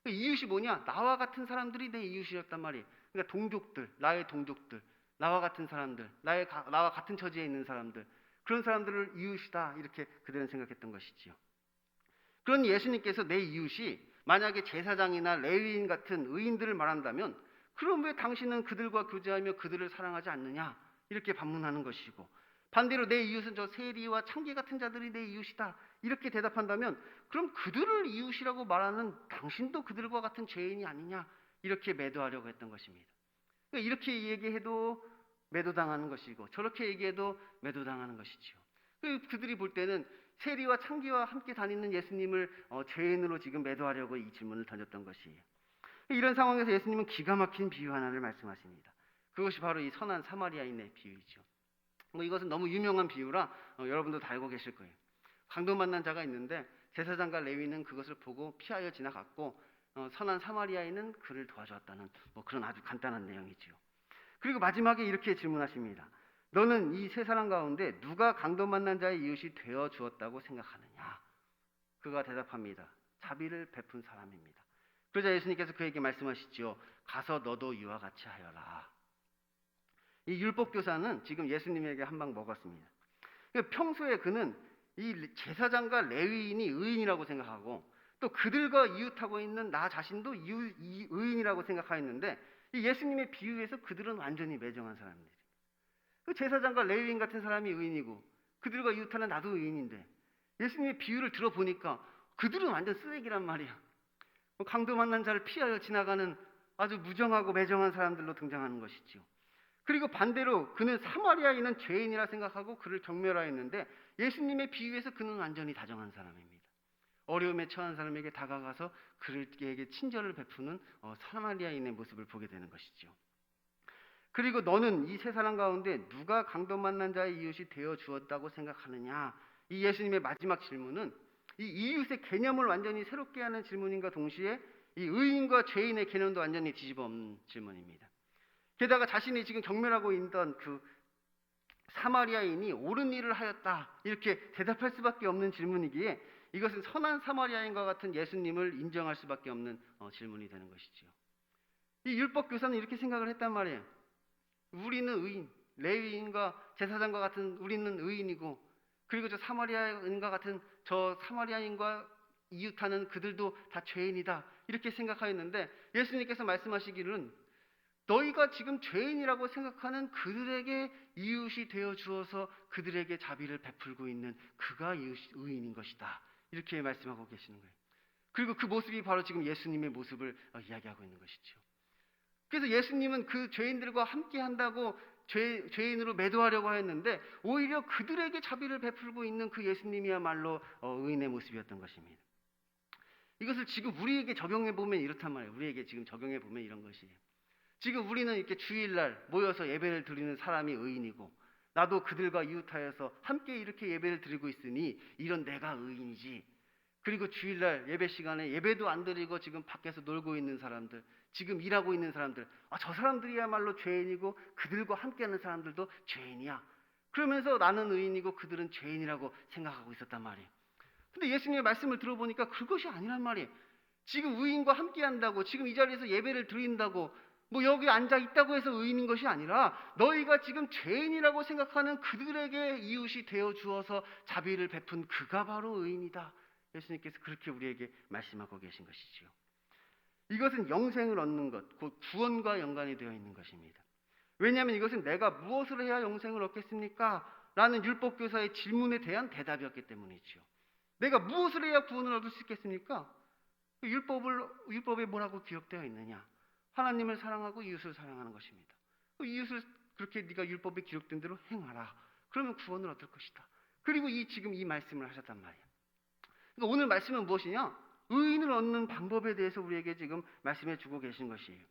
그 이웃이 뭐냐? 나와 같은 사람들이 내 이웃이었단 말이에요. 그러니까 동족들, 나의 동족들, 나와 같은 사람들, 나와 같은 처지에 있는 사람들, 그런 사람들을 이웃이다, 이렇게 그들은 생각했던 것이지요. 그러니 예수님께서 내 이웃이 만약에 제사장이나 레위인 같은 의인들을 말한다면 그럼 왜 당신은 그들과 교제하며 그들을 사랑하지 않느냐, 이렇게 반문하는 것이고, 반대로 내 이웃은 저 세리와 창기 같은 자들이 내 이웃이다, 이렇게 대답한다면 그럼 그들을 이웃이라고 말하는 당신도 그들과 같은 죄인이 아니냐, 이렇게 매도하려고 했던 것입니다. 그러니까 이렇게 얘기해도 매도당하는 것이고 저렇게 얘기해도 매도당하는 것이지요. 그들이 볼 때는 세리와 창기와 함께 다니는 예수님을 죄인으로 지금 매도하려고 이 질문을 던졌던 것이에요. 이런 상황에서 예수님은 기가 막힌 비유 하나를 말씀하십니다. 그것이 바로 이 선한 사마리아인의 비유이죠. 이것은 너무 유명한 비유라 여러분도 다 알고 계실 거예요. 강도 만난 자가 있는데 제사장과 레위는 그것을 보고 피하여 지나갔고 선한 사마리아인은 그를 도와주었다는 그런 아주 간단한 내용이지요. 그리고 마지막에 이렇게 질문하십니다. 너는 이 세 사람 가운데 누가 강도 만난 자의 이웃이 되어 주었다고 생각하느냐? 그가 대답합니다. 자비를 베푼 사람입니다. 그러자 예수님께서 그에게 말씀하시죠. 가서 너도 이와 같이 하여라. 이 율법교사는 지금 예수님에게 한 방 먹었습니다. 평소에 그는 이 제사장과 레위인이 의인이라고 생각하고 또 그들과 이웃하고 있는 나 자신도 의인이라고 생각하였는데 이 예수님의 비유에서 그들은 완전히 매정한 사람들입니다. 그 제사장과 레위인 같은 사람이 의인이고 그들과 이웃하는 나도 의인인데 예수님의 비유를 들어보니까 그들은 완전 쓰레기란 말이야. 강도 만난 자를 피하여 지나가는 아주 무정하고 매정한 사람들로 등장하는 것이지요. 그리고 반대로 그는 사마리아인은 죄인이라 생각하고 그를 경멸하였는데 예수님의 비유에서 그는 완전히 다정한 사람입니다. 어려움에 처한 사람에게 다가가서 그에게 친절을 베푸는 사마리아인의 모습을 보게 되는 것이죠. 그리고 너는 이 세 사람 가운데 누가 강도 만난 자의 이웃이 되어 주었다고 생각하느냐? 이 예수님의 마지막 질문은 이 이웃의 개념을 완전히 새롭게 하는 질문인가 동시에 이 의인과 죄인의 개념도 완전히 뒤집어 엎는 질문입니다. 게다가 자신이 지금 경멸하고 있던 그 사마리아인이 옳은 일을 하였다 이렇게 대답할 수밖에 없는 질문이기에 이것은 선한 사마리아인과 같은 예수님을 인정할 수밖에 없는 질문이 되는 것이지요. 이 율법교사는 이렇게 생각을 했단 말이에요. 우리는 의인, 레위인과 제사장과 같은 우리는 의인이고 그리고 저 사마리아인과 같은 저 사마리아인과 이웃하는 그들도 다 죄인이다 이렇게 생각하였는데 예수님께서 말씀하시기는 너희가 지금 죄인이라고 생각하는 그들에게 이웃이 되어 주어서 그들에게 자비를 베풀고 있는 그가 의인인 것이다 이렇게 말씀하고 계시는 거예요. 그리고 그 모습이 바로 지금 예수님의 모습을 이야기하고 있는 것이죠. 그래서 예수님은 그 죄인들과 함께 한다고 죄인으로 매도하려고 했는데 오히려 그들에게 자비를 베풀고 있는 그 예수님이야말로 의인의 모습이었던 것입니다. 이것을 지금 우리에게 적용해 보면 이렇단 말이에요. 우리에게 지금 적용해 보면 이런 것이에요. 지금 우리는 이렇게 주일날 모여서 예배를 드리는 사람이 의인이고 나도 그들과 이웃하여서 함께 이렇게 예배를 드리고 있으니 이런 내가 의인이지. 그리고 주일날 예배 시간에 예배도 안 드리고 지금 밖에서 놀고 있는 사람들, 지금 일하고 있는 사람들, 저 사람들이야말로 죄인이고 그들과 함께하는 사람들도 죄인이야. 그러면서 나는 의인이고 그들은 죄인이라고 생각하고 있었단 말이에요. 근데 예수님의 말씀을 들어보니까 그것이 아니란 말이에요. 지금 의인과 함께한다고, 지금 이 자리에서 예배를 드린다고, 여기 앉아 있다고 해서 의인인 것이 아니라 너희가 지금 죄인이라고 생각하는 그들에게 이웃이 되어 주어서 자비를 베푼 그가 바로 의인이다. 예수님께서 그렇게 우리에게 말씀하고 계신 것이지요. 이것은 영생을 얻는 것, 곧 구원과 연관이 되어 있는 것입니다. 왜냐하면 이것은 내가 무엇을 해야 영생을 얻겠습니까? 라는 율법교사의 질문에 대한 대답이었기 때문이지요. 내가 무엇을 해야 구원을 얻을 수 있겠습니까? 율법에 뭐라고 기록되어 있느냐? 하나님을 사랑하고 이웃을 사랑하는 것입니다. 이웃을 그렇게 네가 율법에 기록된 대로 행하라. 그러면 구원을 얻을 것이다. 그리고 지금 이 말씀을 하셨단 말이에요. 그러니까 오늘 말씀은 무엇이냐? 의인을 얻는 방법에 대해서 우리에게 지금 말씀해 주고 계신 것이에요.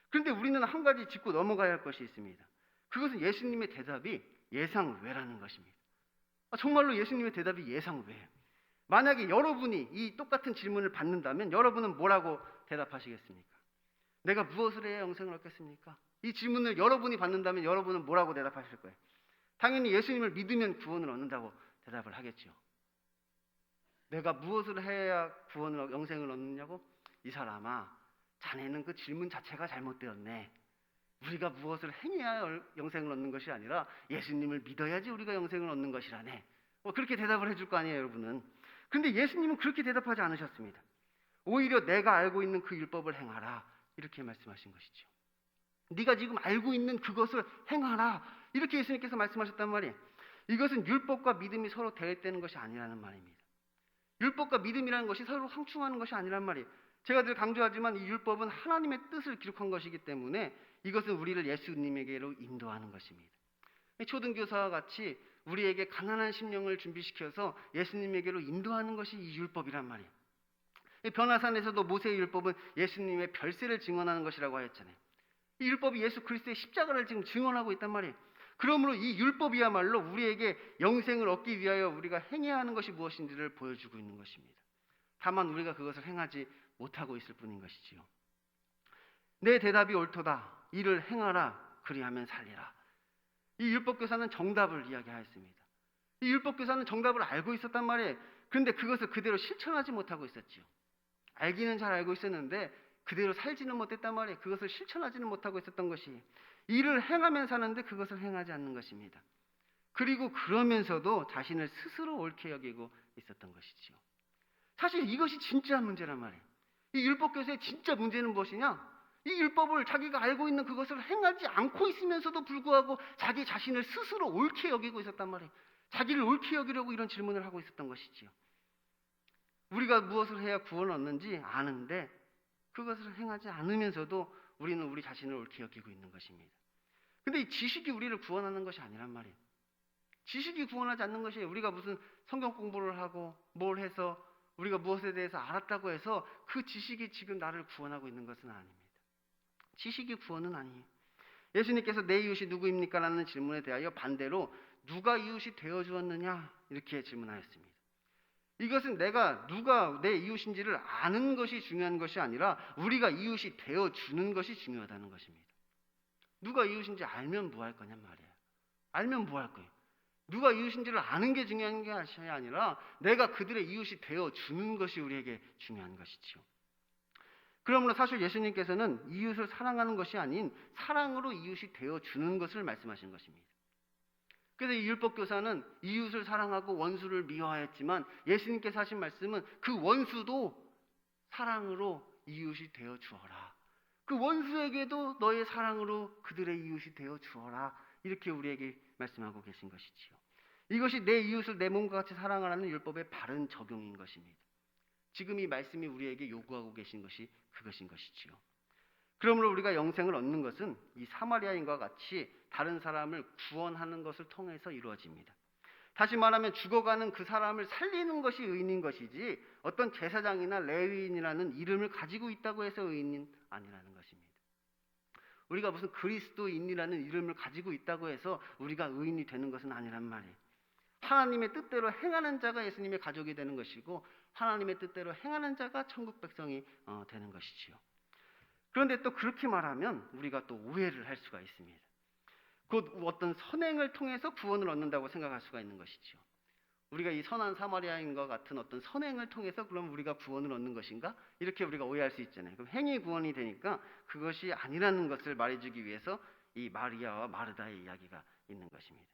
그런데 우리는 한 가지 짚고 넘어가야 할 것이 있습니다. 그것은 예수님의 대답이 예상외라는 것입니다. 정말로 예수님의 대답이 예상외예요. 만약에 여러분이 이 똑같은 질문을 받는다면 여러분은 뭐라고 대답하시겠습니까? 내가 무엇을 해야 영생을 얻겠습니까? 이 질문을 여러분이 받는다면 여러분은 뭐라고 대답하실 거예요? 당연히 예수님을 믿으면 구원을 얻는다고 대답을 하겠죠. 내가 무엇을 해야 구원을, 영생을 얻느냐고? 이 사람아, 자네는 그 질문 자체가 잘못되었네. 우리가 무엇을 행해야 영생을 얻는 것이 아니라 예수님을 믿어야지 우리가 영생을 얻는 것이라네. 그렇게 대답을 해줄 거 아니에요, 여러분은. 근데 예수님은 그렇게 대답하지 않으셨습니다. 오히려 내가 알고 있는 그 율법을 행하라, 이렇게 말씀하신 것이죠. 네가 지금 알고 있는 그것을 행하라, 이렇게 예수님께서 말씀하셨단 말이에요. 이것은 율법과 믿음이 서로 대립되는 것이 아니라는 말입니다. 율법과 믿음이라는 것이 서로 상충하는 것이 아니란 말이에요. 제가 늘 강조하지만 이 율법은 하나님의 뜻을 기록한 것이기 때문에 이것은 우리를 예수님에게로 인도하는 것입니다. 초등교사와 같이 우리에게 가난한 심령을 준비시켜서 예수님에게로 인도하는 것이 이 율법이란 말이에요. 변화산에서도 모세의 율법은 예수님의 별세를 증언하는 것이라고 하였잖아요. 이 율법이 예수 그리스도의 십자가를 지금 증언하고 있단 말이에요. 그러므로 이 율법이야말로 우리에게 영생을 얻기 위하여 우리가 행해야 하는 것이 무엇인지를 보여주고 있는 것입니다. 다만 우리가 그것을 행하지 못하고 있을 뿐인 것이지요. 내 대답이 옳도다. 이를 행하라. 그리하면 살리라. 이 율법교사는 정답을 이야기하였습니다. 이 율법교사는 정답을 알고 있었단 말이에요. 그런데 그것을 그대로 실천하지 못하고 있었지요. 알기는 잘 알고 있었는데 그대로 살지는 못했단 말이에요. 그것을 실천하지는 못하고 있었던 것이, 이를 행하면 사는데 그것을 행하지 않는 것입니다. 그리고 그러면서도 자신을 스스로 옳게 여기고 있었던 것이지요. 사실 이것이 진짜 문제란 말이에요. 이 율법교사의 진짜 문제는 무엇이냐? 이 율법을 자기가 알고 있는 그것을 행하지 않고 있으면서도 불구하고 자기 자신을 스스로 옳게 여기고 있었단 말이에요. 자기를 옳게 여기려고 이런 질문을 하고 있었던 것이지요. 우리가 무엇을 해야 구원을 얻는지 아는데 그것을 행하지 않으면서도 우리는 우리 자신을 옳게 여기고 있는 것입니다. 근데 이 지식이 우리를 구원하는 것이 아니란 말이에요. 지식이 구원하지 않는 것이에요. 우리가 무슨 성경 공부를 하고 뭘 해서 우리가 무엇에 대해서 알았다고 해서 그 지식이 지금 나를 구원하고 있는 것은 아닙니다. 지식이 구원은 아니에요. 예수님께서 내 이웃이 누구입니까? 라는 질문에 대하여 반대로 누가 이웃이 되어주었느냐? 이렇게 질문하였습니다. 이것은 내가 누가 내 이웃인지를 아는 것이 중요한 것이 아니라 우리가 이웃이 되어주는 것이 중요하다는 것입니다. 누가 이웃인지 알면 뭐 할 거냔 말이에요. 알면 뭐 할 거예요? 누가 이웃인지를 아는 게 중요한 게 아니라 내가 그들의 이웃이 되어주는 것이 우리에게 중요한 것이지요. 그러므로 사실 예수님께서는 이웃을 사랑하는 것이 아닌 사랑으로 이웃이 되어주는 것을 말씀하신 것입니다. 그래서 이 율법교사는 이웃을 사랑하고 원수를 미워하였지만 예수님께서 하신 말씀은 그 원수도 사랑으로 이웃이 되어 주어라. 그 원수에게도 너의 사랑으로 그들의 이웃이 되어 주어라. 이렇게 우리에게 말씀하고 계신 것이지요. 이것이 내 이웃을 내 몸과 같이 사랑하라는 율법의 바른 적용인 것입니다. 지금 이 말씀이 우리에게 요구하고 계신 것이 그것인 것이지요. 그러므로 우리가 영생을 얻는 것은 이 사마리아인과 같이 다른 사람을 구원하는 것을 통해서 이루어집니다. 다시 말하면 죽어가는 그 사람을 살리는 것이 의인인 것이지 어떤 제사장이나 레위인이라는 이름을 가지고 있다고 해서 의인은 아니라는 것입니다. 우리가 무슨 그리스도인이라는 이름을 가지고 있다고 해서 우리가 의인이 되는 것은 아니란 말이에요. 하나님의 뜻대로 행하는 자가 예수님의 가족이 되는 것이고 하나님의 뜻대로 행하는 자가 천국 백성이 되는 것이지요. 그런데 또 그렇게 말하면 우리가 또 오해를 할 수가 있습니다. 곧 어떤 선행을 통해서 구원을 얻는다고 생각할 수가 있는 것이죠. 우리가 이 선한 사마리아인과 같은 어떤 선행을 통해서 그럼 우리가 구원을 얻는 것인가? 이렇게 우리가 오해할 수 있잖아요. 그럼 행위 구원이 되니까 그것이 아니라는 것을 말해주기 위해서 이 마리아와 마르다의 이야기가 있는 것입니다.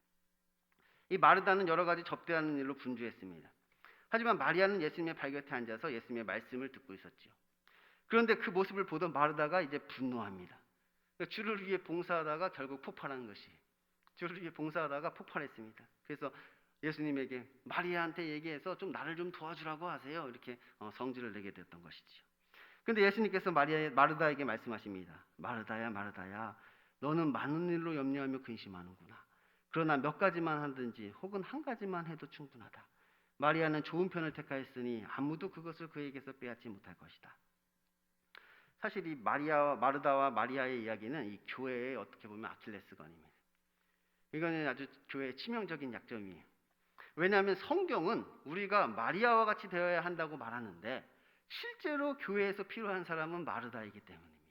이 마르다는 여러 가지 접대하는 일로 분주했습니다. 하지만 마리아는 예수님의 발곁에 앉아서 예수님의 말씀을 듣고 있었지요. 그런데 그 모습을 보던 마르다가 이제 분노합니다. 주를 위해 봉사하다가 결국 폭발하는 것이, 주를 위해 봉사하다가 폭발했습니다. 그래서 예수님에게 마리아한테 얘기해서 좀 나를 좀 도와주라고 하세요. 이렇게 성질을 내게 됐던 것이지요. 그런데 예수님께서 마르다에게 말씀하십니다. 마르다야, 마르다야, 너는 많은 일로 염려하며 근심하는구나. 그러나 몇 가지만 하든지 혹은 한 가지만 해도 충분하다. 마리아는 좋은 편을 택하였으니 아무도 그것을 그에게서 빼앗지 못할 것이다. 사실 이 마르다와 마리아의 이야기는 이 교회의 어떻게 보면 아킬레스건입니다. 이거는 아주 교회의 치명적인 약점이에요. 왜냐하면 성경은 우리가 마리아와 같이 되어야 한다고 말하는데 실제로 교회에서 필요한 사람은 마르다이기 때문입니다.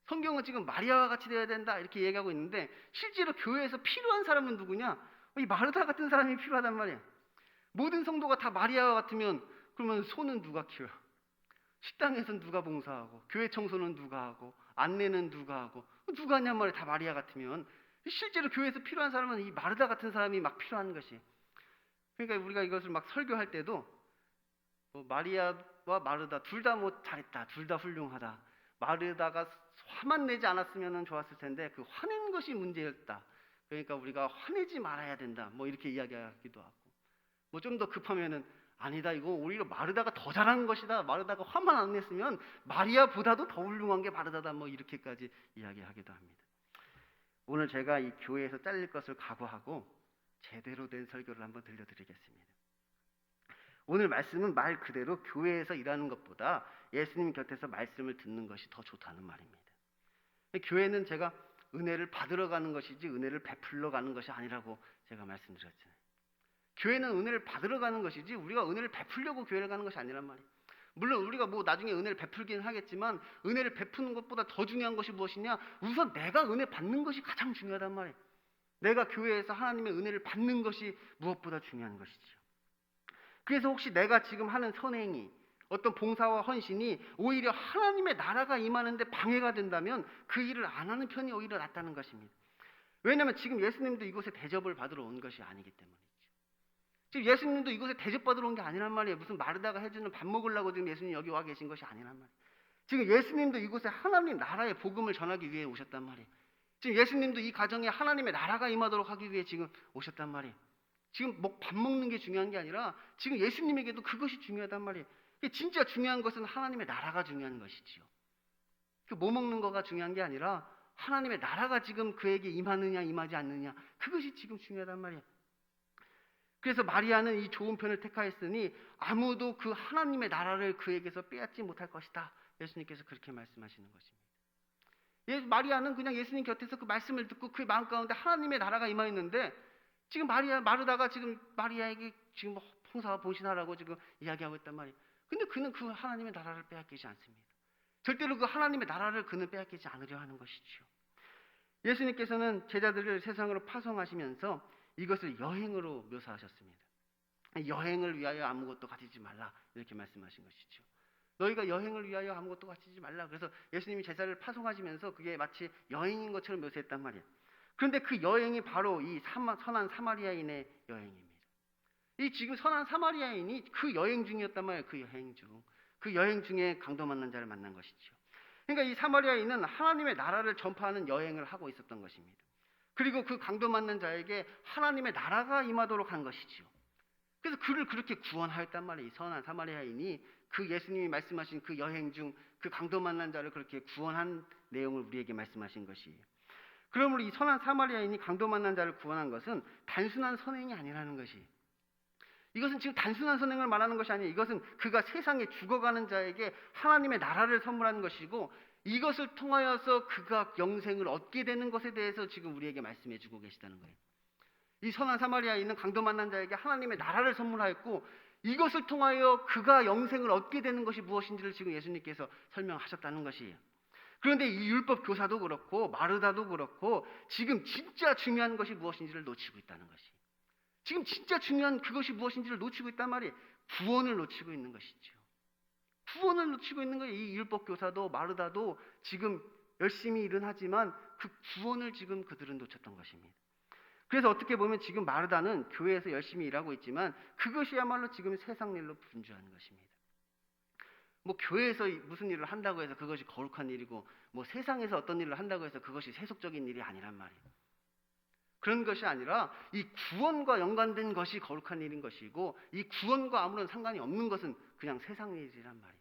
성경은 지금 마리아와 같이 되어야 된다 이렇게 얘기하고 있는데 실제로 교회에서 필요한 사람은 누구냐? 이 마르다 같은 사람이 필요하단 말이에요. 모든 성도가 다 마리아와 같으면 그러면 소는 누가 키워요? 식당에서는 누가 봉사하고 교회 청소는 누가 하고 안내는 누가 하고 누가 하냔 말이에요. 다 마리아 같으면. 실제로 교회에서 필요한 사람은 이 마르다 같은 사람이 막 필요한 것이. 그러니까 우리가 이것을 막 설교할 때도 뭐 마리아와 마르다 둘 다 뭐 잘했다, 둘 다 훌륭하다. 마르다가 화만 내지 않았으면 좋았을 텐데 그 화낸 것이 문제였다. 그러니까 우리가 화내지 말아야 된다. 뭐 이렇게 이야기하기도 하고. 뭐 좀 더 급하면은 아니다. 이거 오히려 마르다가 더 잘한 것이다. 마르다가 화만 안 냈으면 마리아보다도 더 훌륭한 게 마르다다. 뭐 이렇게까지 이야기하기도 합니다. 오늘 제가 이 교회에서 잘릴 것을 각오하고 제대로 된 설교를 한번 들려드리겠습니다. 오늘 말씀은 말 그대로 교회에서 일하는 것보다 예수님 곁에서 말씀을 듣는 것이 더 좋다는 말입니다. 교회는 제가 은혜를 받으러 가는 것이지 은혜를 베풀러 가는 것이 아니라고 제가 말씀드렸잖아요. 교회는 은혜를 받으러 가는 것이지 우리가 은혜를 베풀려고 교회를 가는 것이 아니란 말이에요. 물론 우리가 뭐 나중에 은혜를 베풀긴 하겠지만 은혜를 베푸는 것보다 더 중요한 것이 무엇이냐? 우선 내가 은혜 받는 것이 가장 중요하단 말이에요. 내가 교회에서 하나님의 은혜를 받는 것이 무엇보다 중요한 것이죠. 그래서 혹시 내가 지금 하는 선행이 어떤 봉사와 헌신이 오히려 하나님의 나라가 임하는데 방해가 된다면 그 일을 안 하는 편이 오히려 낫다는 것입니다. 왜냐하면 지금 예수님도 이곳에 대접을 받으러 온 것이 아니기 때문이죠. 지금 예수님도 이곳에 대접받으러 온 게 아니란 말이에요. 무슨 마르다가 해주는 밥 먹으려고 지금 예수님 여기 와 계신 것이 아니란 말이에요. 지금 예수님도 이곳에 하나님 나라의 복음을 전하기 위해 오셨단 말이에요. 지금 예수님도 이 가정에 하나님의 나라가 임하도록 하기 위해 지금 오셨단 말이에요. 지금 뭐 밥 먹는 게 중요한 게 아니라 지금 예수님에게도 그것이 중요하단 말이에요. 진짜 중요한 것은 하나님의 나라가 중요한 것이지요. 그 뭐 먹는 거가 중요한 게 아니라 하나님의 나라가 지금 그에게 임하느냐 임하지 않느냐 그것이 지금 중요하단 말이에요. 그래서 마리아는 이 좋은 편을 택하였으니 아무도 그 하나님의 나라를 그에게서 빼앗지 못할 것이다. 예수님께서 그렇게 말씀하시는 것입니다. 마리아는 그냥 예수님 곁에서 그 말씀을 듣고 그의 마음 가운데 하나님의 나라가 임하였는데 지금 마르다가 지금 마리아에게 지금 뭐 봉사와 봉신하라고 지금 이야기하고 있단 말이에요. 근데 그는 그 하나님의 나라를 빼앗기지 않습니다. 절대로 그 하나님의 나라를 그는 빼앗기지 않으려 하는 것이죠. 예수님께서는 제자들을 세상으로 파송하시면서 이것을 여행으로 묘사하셨습니다. 여행을 위하여 아무것도 가지지 말라 이렇게 말씀하신 것이죠. 너희가 여행을 위하여 아무것도 가지지 말라. 그래서 예수님이 제자를 파송하시면서 그게 마치 여행인 것처럼 묘사했단 말이에요. 그런데 그 여행이 바로 이 선한 사마리아인의 여행입니다. 이 지금 선한 사마리아인이 그 여행 중이었단 말이에요. 그 여행 중에 강도 만난 자를 만난 것이죠. 그러니까 이 사마리아인은 하나님의 나라를 전파하는 여행을 하고 있었던 것입니다. 그리고 그 강도 만난 자에게 하나님의 나라가 임하도록 한 것이죠. 그래서 그를 그렇게 구원하였단 말이에요. 이 선한 사마리아인이 그 예수님이 말씀하신 그 여행 중 그 강도 만난 자를 그렇게 구원한 내용을 우리에게 말씀하신 것이에요. 그러므로 이 선한 사마리아인이 강도 만난 자를 구원한 것은 단순한 선행이 아니라는 것이. 이것은 지금 단순한 선행을 말하는 것이 아니에요. 이것은 그가 세상에 죽어가는 자에게 하나님의 나라를 선물하는 것이고 이것을 통하여서 그가 영생을 얻게 되는 것에 대해서 지금 우리에게 말씀해 주고 계시다는 거예요. 이 선한 사마리아인은 강도 만난 자에게 하나님의 나라를 선물하였고 이것을 통하여 그가 영생을 얻게 되는 것이 무엇인지를 지금 예수님께서 설명하셨다는 것이에요. 그런데 이 율법 교사도 그렇고 마르다도 그렇고 지금 진짜 중요한 것이 무엇인지를 놓치고 있다는 것이. 지금 진짜 중요한 그것이 무엇인지를 놓치고 있단 말이에요. 구원을 놓치고 있는 것이죠. 구원을 놓치고 있는 거예요. 이 율법 교사도 마르다도 지금 열심히 일은 하지만 그 구원을 지금 그들은 놓쳤던 것입니다. 그래서 어떻게 보면 지금 마르다는 교회에서 열심히 일하고 있지만 그것이야말로 지금 세상 일로 분주한 것입니다. 뭐 교회에서 무슨 일을 한다고 해서 그것이 거룩한 일이고 뭐 세상에서 어떤 일을 한다고 해서 그것이 세속적인 일이 아니란 말이에요. 그런 것이 아니라 이 구원과 연관된 것이 거룩한 일인 것이고 이 구원과 아무런 상관이 없는 것은 그냥 세상 일이란 말이에요.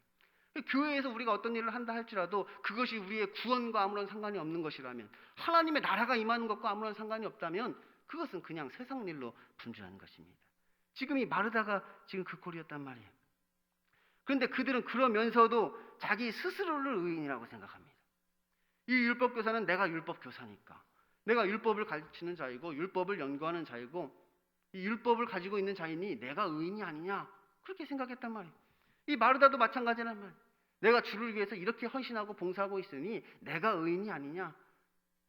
교회에서 우리가 어떤 일을 한다 할지라도 그것이 우리의 구원과 아무런 상관이 없는 것이라면 하나님의 나라가 임하는 것과 아무런 상관이 없다면 그것은 그냥 세상 일로 분주한 것입니다. 지금 이 마르다가 지금 그 꼴이었단 말이에요. 그런데 그들은 그러면서도 자기 스스로를 의인이라고 생각합니다. 이 율법교사는 내가 율법교사니까 내가 율법을 가르치는 자이고 율법을 연구하는 자이고 이 율법을 가지고 있는 자이니 내가 의인이 아니냐 그렇게 생각했단 말이에요. 이 마르다도 마찬가지란 말이에요. 내가 주를 위해서 이렇게 헌신하고 봉사하고 있으니 내가 의인이 아니냐.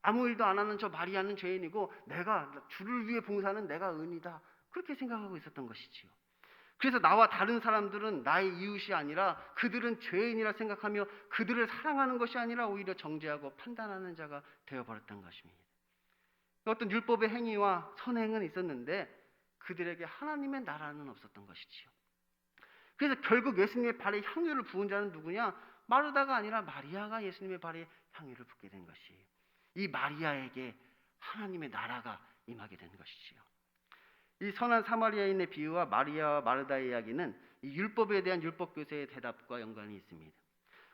아무 일도 안 하는 저 마리아는 죄인이고 내가 주를 위해 봉사하는 내가 의인이다. 그렇게 생각하고 있었던 것이지요. 그래서 나와 다른 사람들은 나의 이웃이 아니라 그들은 죄인이라 생각하며 그들을 사랑하는 것이 아니라 오히려 정죄하고 판단하는 자가 되어버렸던 것입니다. 어떤 율법의 행위와 선행은 있었는데 그들에게 하나님의 나라는 없었던 것이지요. 그래서 결국 예수님의 발에 향유를 부은 자는 누구냐? 마르다가 아니라 마리아가 예수님의 발에 향유를 붓게 된 것이에요. 이 마리아에게 하나님의 나라가 임하게 된 것이지요. 이 선한 사마리아인의 비유와 마리아와 마르다의 이야기는 이 율법에 대한 율법 교사의 대답과 연관이 있습니다.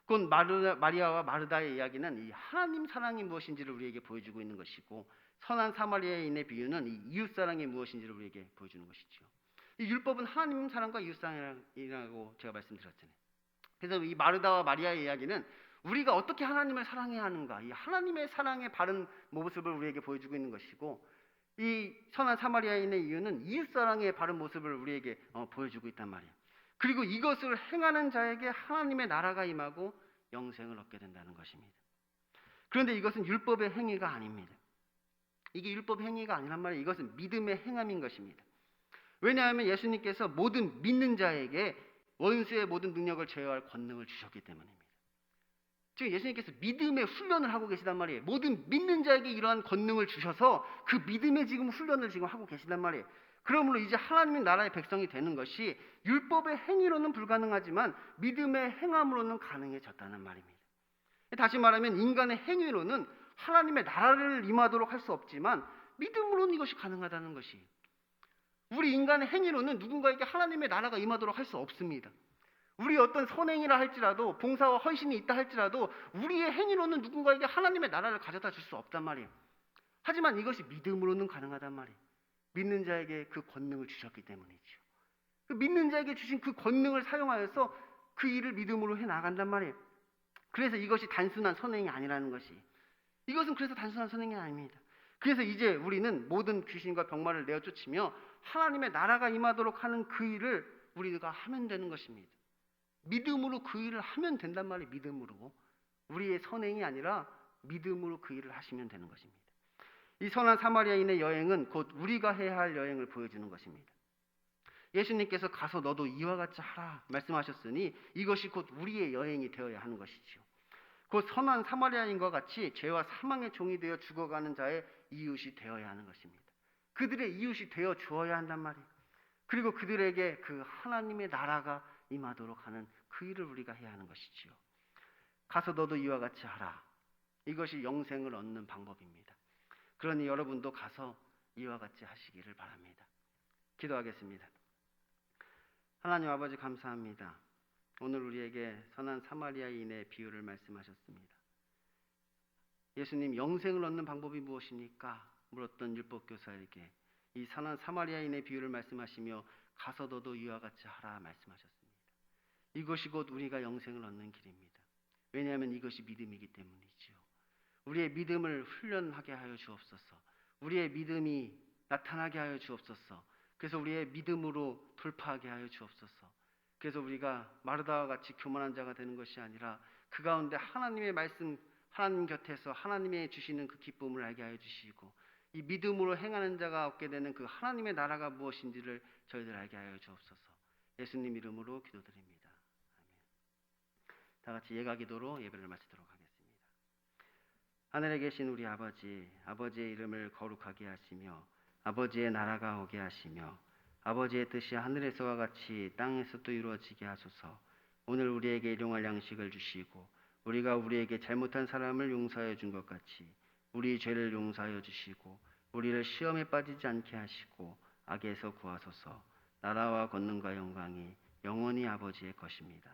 곧 마리아와 마르다의 이야기는 이 하나님 사랑이 무엇인지를 우리에게 보여주고 있는 것이고 선한 사마리아인의 비유는 이 이웃 사랑이 무엇인지를 우리에게 보여주는 것이죠. 이 율법은 하나님 사랑과 이웃 사랑이라고 제가 말씀드렸잖아요. 그래서 이 마르다와 마리아의 이야기는 우리가 어떻게 하나님을 사랑해야 하는가, 이 하나님의 사랑의 바른 모습을 우리에게 보여주고 있는 것이고 이 선한 사마리아인의 이유는 이웃 사랑의 바른 모습을 우리에게 보여주고 있단 말이에요. 그리고 이것을 행하는 자에게 하나님의 나라가 임하고 영생을 얻게 된다는 것입니다. 그런데 이것은 율법의 행위가 아닙니다. 이게 율법의 행위가 아니란 말이에요. 이것은 믿음의 행함인 것입니다. 왜냐하면 예수님께서 모든 믿는 자에게 원수의 모든 능력을 제어할 권능을 주셨기 때문입니다. 지금 예수님께서 믿음의 훈련을 하고 계시단 말이에요. 모든 믿는 자에게 이러한 권능을 주셔서 그 믿음의 지금 훈련을 지금 하고 계시단 말이에요. 그러므로 이제 하나님의 나라의 백성이 되는 것이 율법의 행위로는 불가능하지만 믿음의 행함으로는 가능해졌다는 말입니다. 다시 말하면 인간의 행위로는 하나님의 나라를 임하도록 할 수 없지만 믿음으로는 이것이 가능하다는 것이에요. 우리 인간의 행위로는 누군가에게 하나님의 나라가 임하도록 할 수 없습니다. 우리 어떤 선행이라 할지라도 봉사와 헌신이 있다 할지라도 우리의 행위로는 누군가에게 하나님의 나라를 가져다 줄 수 없단 말이에요. 하지만 이것이 믿음으로는 가능하단 말이에요. 믿는 자에게 그 권능을 주셨기 때문이죠. 그 믿는 자에게 주신 그 권능을 사용하여서 그 일을 믿음으로 해나간단 말이에요. 그래서 이것이 단순한 선행이 아니라는 것이, 이것은 그래서 단순한 선행이 아닙니다. 그래서 이제 우리는 모든 귀신과 병마를 내어쫓으며 하나님의 나라가 임하도록 하는 그 일을 우리가 하면 되는 것입니다. 믿음으로 그 일을 하면 된단 말이에요. 믿음으로. 우리의 선행이 아니라 믿음으로 그 일을 하시면 되는 것입니다. 이 선한 사마리아인의 여행은 곧 우리가 해야 할 여행을 보여주는 것입니다. 예수님께서 가서 너도 이와 같이 하라 말씀하셨으니 이것이 곧 우리의 여행이 되어야 하는 것이지요. 곧 선한 사마리아인과 같이 죄와 사망의 종이 되어 죽어가는 자의 이웃이 되어야 하는 것입니다. 그들의 이웃이 되어 주어야 한단 말이에요. 그리고 그들에게 그 하나님의 나라가 임하도록 하는 그 일을 우리가 해야 하는 것이지요. 가서 너도 이와 같이 하라. 이것이 영생을 얻는 방법입니다. 그러니 여러분도 가서 이와 같이 하시기를 바랍니다. 기도하겠습니다. 하나님 아버지 감사합니다. 오늘 우리에게 선한 사마리아인의 비유를 말씀하셨습니다. 예수님, 영생을 얻는 방법이 무엇입니까? 물었던 율법교사에게 이 선한 사마리아인의 비유를 말씀하시며 가서 너도 이와 같이 하라 말씀하셨습니다. 이것이 곧 우리가 영생을 얻는 길입니다. 왜냐하면 이것이 믿음이기 때문이지요. 우리의 믿음을 훈련하게 하여 주옵소서. 우리의 믿음이 나타나게 하여 주옵소서. 그래서 우리의 믿음으로 돌파하게 하여 주옵소서. 그래서 우리가 마르다와 같이 교만한 자가 되는 것이 아니라 그 가운데 하나님의 말씀, 하나님 곁에서 하나님의 주시는 그 기쁨을 알게 하여 주시고 이 믿음으로 행하는 자가 얻게 되는 그 하나님의 나라가 무엇인지를 저희들 알게 하여 주옵소서. 예수님 이름으로 기도드립니다. 아멘. 다 같이 예가 기도로 예배를 마치도록 하겠습니다. 하늘에 계신 우리 아버지, 아버지의 이름을 거룩하게 하시며 아버지의 나라가 오게 하시며 아버지의 뜻이 하늘에서와 같이 땅에서도 이루어지게 하소서. 오늘 우리에게 일용할 양식을 주시고 우리가 우리에게 잘못한 사람을 용서하여 준 것 같이 우리 죄를 용서하여 주시고 우리를 시험에 빠지지 않게 하시고 악에서 구하소서. 나라와 권능과 영광이 영원히 아버지의 것입니다.